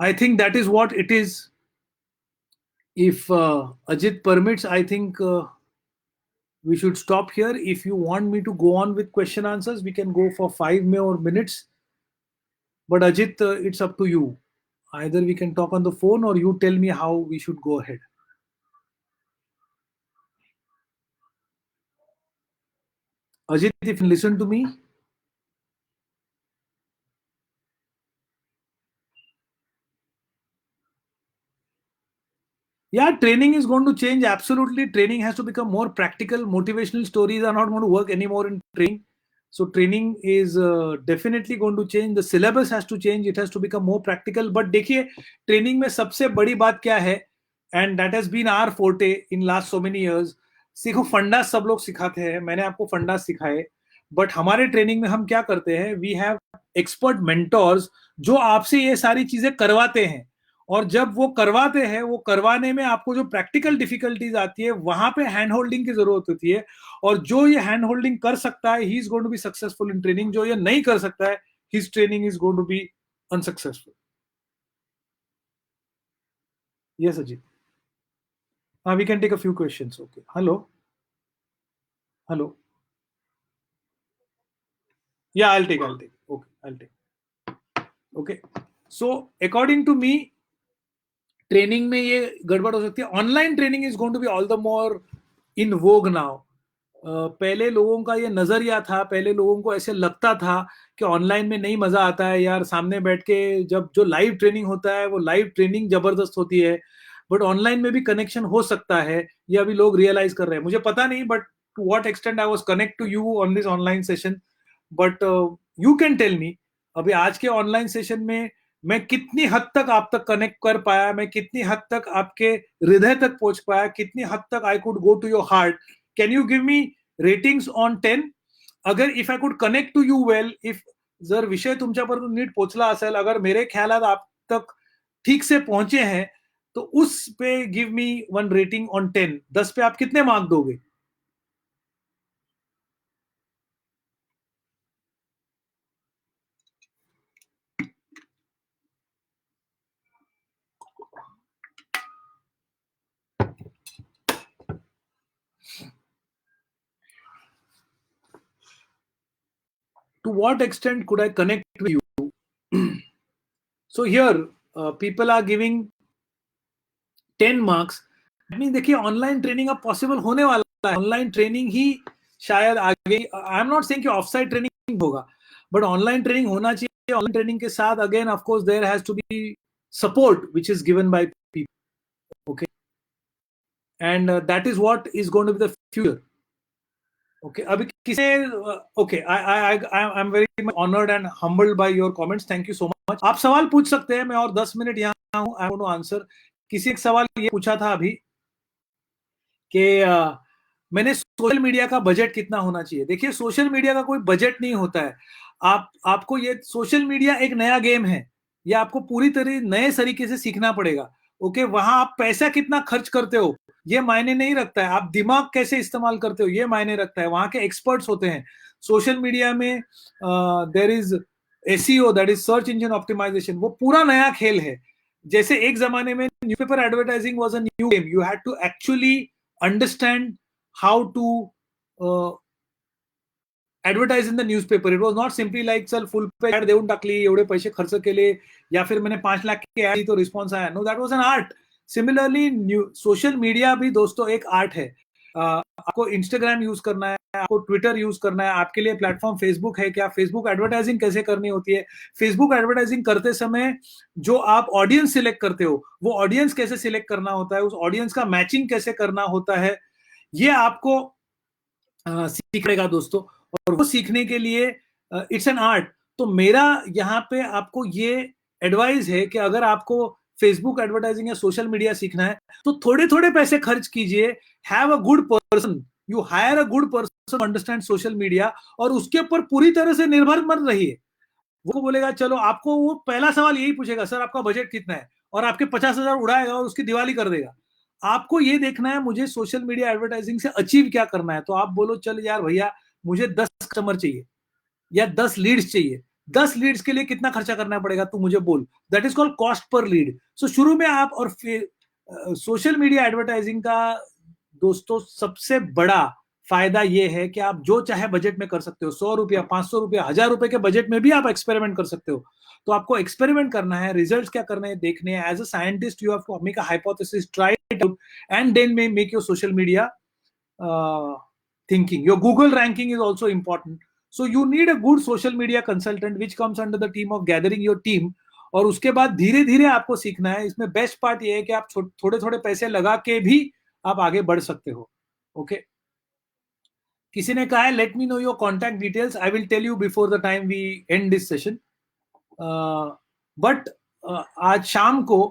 I think that is what it is. If Ajit permits, I think we should stop here. If you want me to go on with question answers, we can go for 5 more minutes. But Ajit, it's up to you. Either we can talk on the phone or you tell me how we should go ahead. Ajit, if you listen to me. Yeah, training is going to change. Absolutely. Training has to become more practical. Motivational stories are not going to work anymore in training. So training is definitely going to change. The syllabus has to change. It has to become more practical. But देखिए, training में सबसे बड़ी बात क्या है? And that has been our forte in last so many years. सीखो, फंडा सब लोग सिखाते हैं. मैंने आपको फंडा सिखाए. बट हमारे ट्रेनिंग में हम क्या करते हैं? We have expert mentors जो आपसे ये सारी चीजें करवाते हैं और जब वो करवाते हैं, वो करवाने में आपको जो प्रैक्टिकल डिफिकल्टीज आती है, वहां पे हैंड होल्डिंग की जरूरत होती है। और जो ये हैंड होल्डिंग कर सकता है, he is going to be successful in training. जो ये नहीं कर सकता है, his training is going to be unsuccessful. Yes Ajit, we can take a few questions. Okay, hello hello, yeah I'll take okay, I'll take okay. So according to me, training में ये गड़बड़ हो सकती है। Online training is going to be all the more in vogue now. पहले लोगों का ये नजरिया था, पहले लोगों को ऐसे लगता था कि ऑनलाइन में नहीं मजा आता है यार, सामने बैठ के जब जो लाइव ट्रेनिंग होता है वो लाइव ट्रेनिंग जबरदस्त होती है, बट ऑनलाइन में भी कनेक्शन हो सकता है, ये अभी लोग रियलाइज कर रहे हैं। मुझे पता नहीं but to what extent I was connect to you on this online session, but you can tell me अभी आज के ऑनलाइन सेशन में मैं कितनी हद तक आप तक कनेक्ट कर पाया, मैं कितनी हद तक आपके हृदय तक पहुंच पाया, कितनी हद तक I could go to your heart. Can you give me ratings on 10? अगर if I could connect to you well, if जर विषय तुमच्यापर्यंत नीट पोहोचला असेल, अगर मेरे ख्यालात आप तक ठीक से पहुंचे हैं, तो उस पे give me one rating on 10। 10 पे आप कितने मार्क दोगे? To what extent could I connect with you? So here people are giving 10 marks। देखिए ऑनलाइन ट्रेनिंग अब पॉसिबल होने वाला है, ऑनलाइन ट्रेनिंग ही शायद आगे, आई एम नॉट सेइंग कि ऑफ साइट ट्रेनिंग होगा, बट ऑनलाइन ट्रेनिंग होना चाहिए। ऑनलाइन ट्रेनिंग के साथ again of course there has to be support which is given by people, okay, and that is what is going to be the future. Okay, अभी किसे okay, I am very much honoured and humbled by your comments, thank you so much. आप सवाल पूछ सकते हैं, मैं और 10 minute यहाँ हूँ, आई वांट टू आंसर। किसी एक सवाल ये पूछा था अभी कि मैंने सोशल मीडिया का बजट कितना होना चाहिए। देखिए सोशल मीडिया का कोई बजट नहीं होता है। आपको ये सोशल मीडिया एक नया गेम है, ये आपको पूरी तरह नए तरीके से सीखना पड़ेगा। ओके, वहां आप पैसा कितना खर्च करते हो ये मायने नहीं रखता है, आप दिमाग कैसे इस्तेमाल करते हो ये मायने रखता है। वहां के एक्सपर्ट्स होते हैं सोशल मीडिया में। There is SEO, that is search engine optimisation, वो पूरा नया खेल है। जैसे एक जमाने में newspaper advertising was a new game, you had to actually understand how to advertise in the newspaper. It was not simply like चल फुल पे ऍड देऊन टाकली, एवढे पैसे खर्च केले, या फिर मैंने 5 लाख की ऍड दी तो रिस्पॉन्स आया। No, that was an art. Similarly social media भी दोस्तों एक आर्ट है। आपको इंस्टाग्राम यूज करना है, आपको ट्विटर यूज करना है, आपके लिए प्लेटफॉर्म फेसबुक है क्या, फेसबुक एडवर्टाइजिंग कैसे करनी होती है, फेसबुक एडवर्टाइजिंग करते समय जो आप ऑडियंस सिलेक्ट करते हो वो ऑडियंस कैसे सिलेक्ट करना होता है, उस ऑडियंस का मैचिंग कैसे करना होता है, ये आपको सीखेगा दोस्तों। और वो सीखने के लिए इट्स एन आर्ट। तो मेरा यहाँ पे आपको ये एडवाइस है कि अगर आपको फेसबुक एडवर्टाइजिंग या सोशल मीडिया सीखना है तो थोड़े थोड़े पैसे खर्च कीजिए। Have a good person, you hire a good person understand social media, और उसके ऊपर पूरी तरह से निर्भर मत रहिए। वो बोलेगा चलो, आपको वो पहला सवाल यही पूछेगा, सर आपका बजट कितना है, और आपके 50,000 उड़ाएगा और उसकी दिवाली कर देगा। आपको ये देखना है मुझे सोशल मीडिया एडवर्टाइजिंग से अचीव क्या करना है। तो आप बोलो चल यार भैया मुझे 10 कस्टमर चाहिए या 10 लीड्स चाहिए, 10 लीड्स के लिए कितना खर्चा करना पड़ेगा तू मुझे बोल, that is called cost per lead. So शुरू में आप, और फिर सोशल मीडिया एडवर्टाइजिंग का दोस्तों सबसे बड़ा फायदा ये है कि आप जो चाहे बजट में कर सकते हो। 100 रुपया, 500 रुपया, 1000 रुपए के बजट में भी आप एक्सपेरिमेंट कर सकते हो। तो आपको एक्सपेरिमेंट करना है, रिजल्ट्स क्या करने हैं देखने हैं। As a scientist you have to make a hypothesis, try it out, and then make your social media thinking. Your Google ranking is also important. So you need a good social media consultant which comes under the team of gathering your team. और उसके बाद धीरे धीरे आपको सीखना है। इसमें best part ये है कि आप थोड़े थोड़े पैसे लगा के भी आप आगे बढ़ सकते हो। ओके, किसी ने कहा है let me know your contact details, I will tell you before the time we end this session. But आज शाम को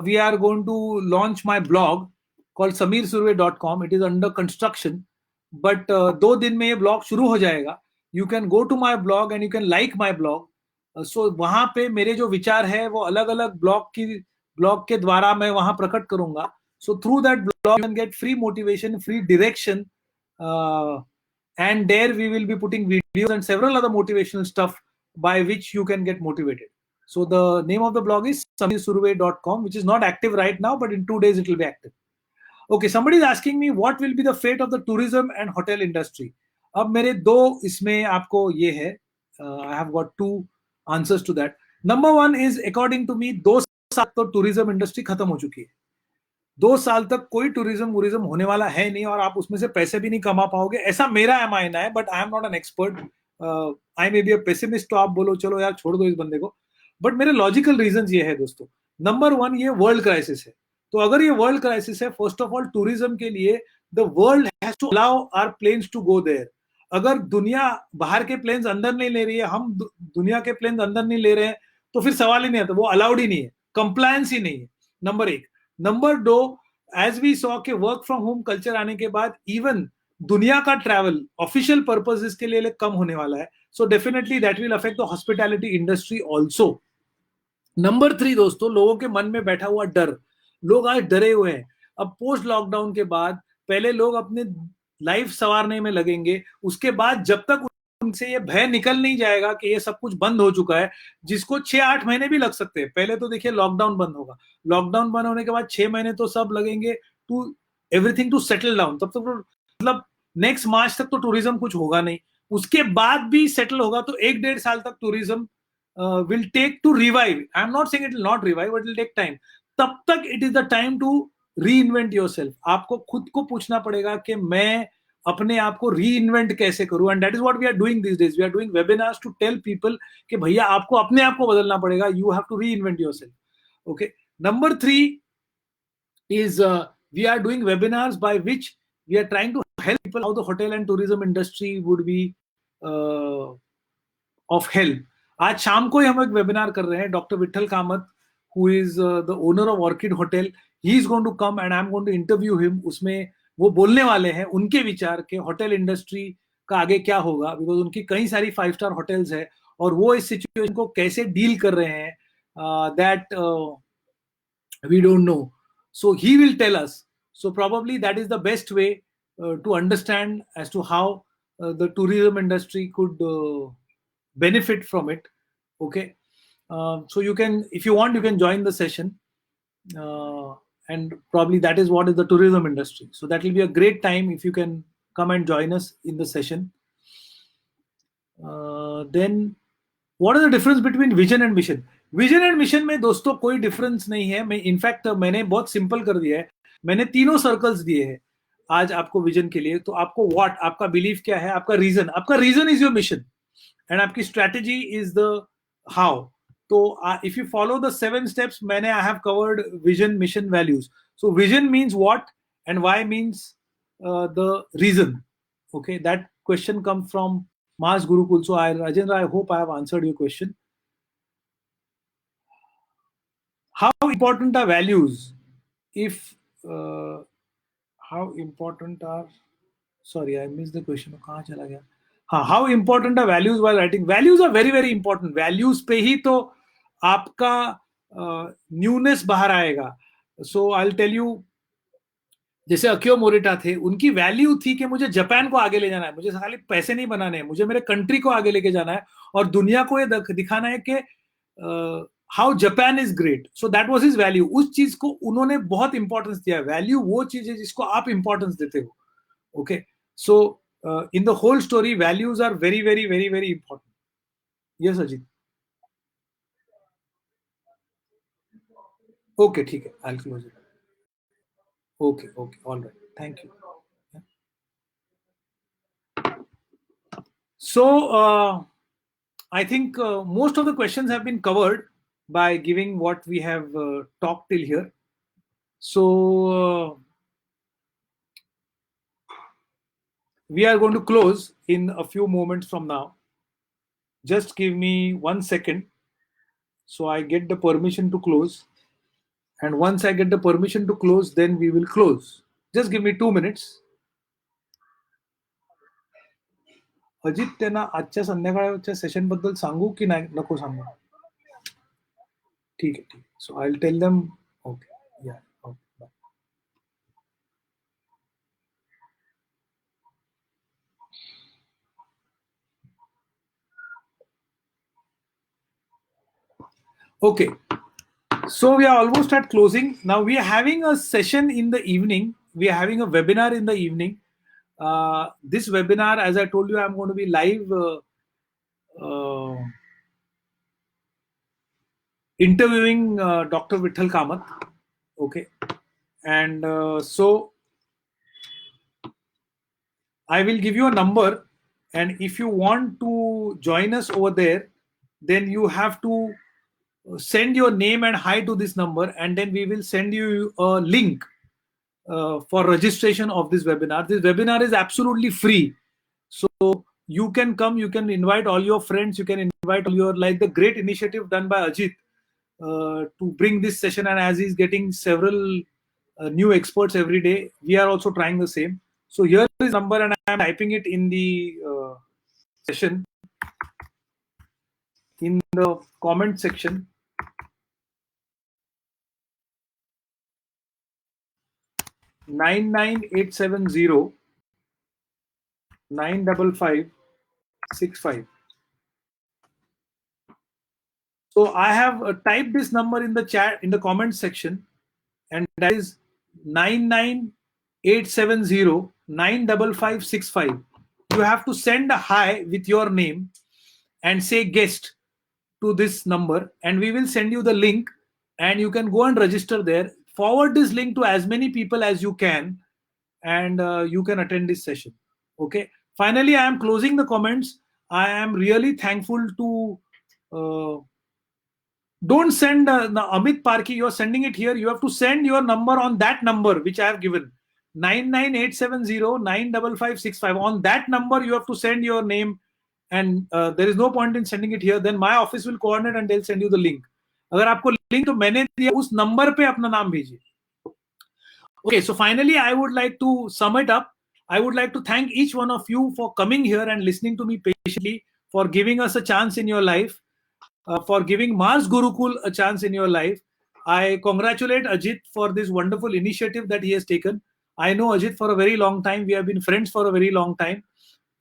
we are going to launch my blog called sameersurve.com. It is under construction, but 2 दिन में ये blog शुरू हो जाएगा। You can go to my blog and you can like my blog. So वहां पे मेरे जो विचार है वो अलग अलग ब्लॉग की ब्लॉग के द्वारा मैं वहां प्रकट करूंगा. So through that blog you can get free motivation, free direction, and there we will be putting videos and several other motivational stuff by which you can get motivated. So the name of the blog is samirsurve.com, which is not active right now, but in 2 days it will be active. Okay, somebody is asking me what will be the fate of the tourism and hotel industry. अब मेरे दो इसमें आपको ये है, I have got two answers to that. Number one is according to me 2 साल तो tourism industry खत्म हो चुकी है. 2 साल तक कोई टूरिज्म होने वाला है नहीं और आप उसमें से पैसे भी नहीं कमा पाओगे, ऐसा मेरा मानना है. But I am not an expert, I may be a pessimist. तो आप बोलो चलो यार छोड़ दो इस बंदे को, बट मेरे लॉजिकल रीजन ये है दोस्तों. नंबर 1, ये वर्ल्ड क्राइसिस है. तो अगर ये वर्ल्ड क्राइसिस है, फर्स्ट ऑफ ऑल टूरिज्म के लिए the world has to allow our planes to go there. अगर दुनिया बाहर के प्लेन्स अंदर नहीं ले रही है, हम दुनिया के प्लेन्स अंदर नहीं ले रहे हैं, तो फिर सवाल ही नहीं आता, वो अलाउड ही नहीं है, कंप्लायंस ही नहीं है. Number 1. Number 2, as we saw के वर्क फ्रॉम होम कल्चर आने के बाद इवन दुनिया का ट्रैवल ऑफिशियल पर्पसेस के लिए कम होने वाला है. So definitely that will affect the hospitality industry also. Number 3 दोस्तों, लोगों के मन में बैठा हुआ डर. लोग आज डरे हुए हैं. अब पोस्ट लॉकडाउन के बाद पहले लोग अपने लाइफ संवारने में लगेंगे, उसके बाद जब तक उनसे ये भय निकल नहीं जाएगा कि ये सब कुछ बंद हो चुका है, जिसको 6-8 महीने भी लग सकते हैं. पहले तो देखिए लॉकडाउन बंद होगा, लॉकडाउन बंद होने के बाद 6 महीने तो सब लगेंगे to everything to settle down. तब तक तो मतलब नेक्स्ट मार्च तक तो टूरिज्म कुछ होगा नहीं. उसके बाद भी सेटल होगा तो 1-1.5 साल तक tourism will take to revive. I'm not saying it will not revive, but it will take time. तब तक it is the time to reinvent yourself. आपको खुद को पूछना पड़ेगा कि मैं अपने आप को रीइन्वेंट कैसे करूं. And that is what we are doing this days. We are doing webinars to tell people कि भैया आपको अपने आप को बदलना पड़ेगा. You have to reinvent yourself. Okay. Number 3 is we are doing webinars by which we are trying to help people how the hotel and tourism industry would be of help. आज शाम को ही हम एक वेबिनार कर रहे हैं. Doctor Vithal Kamath, who is the owner of Orchid hotel, he is going to come and I am going to interview him. उसमें वो बोलने वाले हैं उनके विचार के होटल इंडस्ट्री का आगे क्या होगा, बिकॉज उनकी कई सारी 5 स्टार होटल्स है और वो इस सिचुएशन को कैसे डील कर रहे हैं, that we don't know. So he will tell us. So probably that is the best way to understand as to how the tourism industry could benefit from it. Okay. So you can, if you want, you can join the session. And probably that is what is the tourism industry. So that will be a great time if you can come and join us in the session. Then what is the difference between vision and mission? Vision and mission में दोस्तों कोई difference नहीं है. मैं in fact मैंने बहुत simple कर दिया है. मैंने 3 सर्कल्स दिए हैं आज आपको विजन के लिए. तो आपको व्हाट, आपका बिलीफ क्या है, आपका reason is your mission and आपकी स्ट्रेटेजी इज द हाउ. तो if you follow the 7 steps, मैंने I have covered vision, mission, values. So vision means what and why means the reason. Okay, that question come from Mars Gurukul. So Rajendra, I hope I have answered your question. How important are values? If how important are, sorry, I missed the question. कहाँ चला गया? हाँ, how important are values while writing? Values are very very important. Values पे ही तो आपका newness बाहर आएगा. So I'll tell you, जैसे अकियो मोरिटा थे, उनकी वैल्यू थी कि मुझे जापान को आगे ले जाना है, मुझे खाली पैसे नहीं बनाने हैं, मुझे मेरे कंट्री को आगे लेके जाना है और दुनिया को ये दिखाना है कि how Japan is great. So that was his value. उस चीज को उन्होंने बहुत इंपॉर्टेंस दिया. वैल्यू वो चीज है जिसको आप इंपॉर्टेंस देते हो. Okay. So in the whole story values are very very very very important. Yes Ajit. Okay, ठीक है, I will close it. Okay, all right. Thank you. So, I think most of the questions have been covered by giving what we have talked till here. So, we are going to close in a few moments from now. Just give me 1 second so I get the permission to close. And once I get the permission to close, then we will close. Just give me 2 minutes. Ajit, त्यांना आजच्या संध्याकाळच्या session बद्दल सांगू की नाही, नको सांगू? ठीक आहे. So I will tell them Yeah. Okay. Bye. Okay. So we are almost at closing. Now we are having a session in the evening. We are having a webinar in the evening. This webinar, as I told you, I'm going to be live interviewing Dr. Vitthal Kamath. Okay. And so I will give you a number. And if you want to join us over there, then you have to send your name and hi to this number, and then we will send you a link for registration of this webinar. This webinar is absolutely free. So you can come, you can invite all your friends, you can invite all your, like the great initiative done by Ajit to bring this session. And as he's getting several new experts every day, we are also trying the same. So here is number, and I am typing it in the session, in the comment section. 99870 95565. So I have typed this number in the chat, in the comment section, and that is 99870 95565. You have to send a hi with your name and say guest to this number, and we will send you the link, and you can go and register there. Forward this link to as many people as you can, and you can attend this session. Okay. Finally, I am closing the comments. I am really thankful to don't send Amit Parki. You're sending it here. You have to send your number on that number which I have given, 99870 95565. On that number you have to send your name, and there is no point in sending it here. Then my office will coordinate and they'll send you the link. अगर आपको link तो मैंने दिया, उस number पे अपना नाम भेजिए. Okay, so finally I would like to sum it up. I would like to thank each one of you for coming here and listening to me patiently, for giving us a chance in your life, for giving Mars Gurukul a chance in your life. I congratulate Ajit for this wonderful initiative that he has taken. I know Ajit for a very long time. We have been friends for a very long time.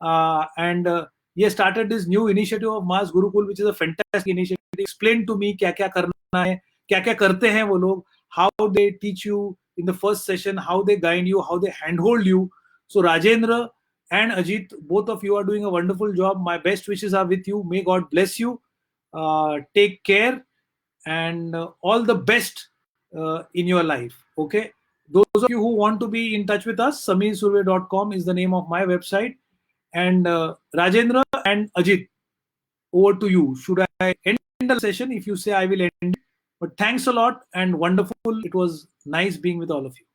And he has started this new initiative of Mars Gurukul, which is a fantastic initiative. Explain to me क्या क्या करना है, क्या क्या करते हैं वो लोग, how they teach you in the first session, how they guide you, how they handhold you. So Rajendra and Ajit, both of you are doing a wonderful job. My best wishes are with you. May God bless you. Take care, and all the best in your life. Okay. Those of you who want to be in touch with us, sameersurve.com is the name of my website. And Rajendra and Ajit, over to you. Should I end the session? If you say, I will end. But thanks a lot and wonderful. It was nice being with all of you.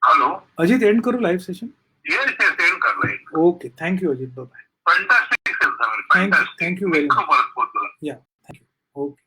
Hello. Ajit, end karo live session. Yes, end kar rahe. Okay, thank you, Ajit. Bye bye. Fantastic, sir. Fantastic. Thank you very much. Yeah, thank you. Okay.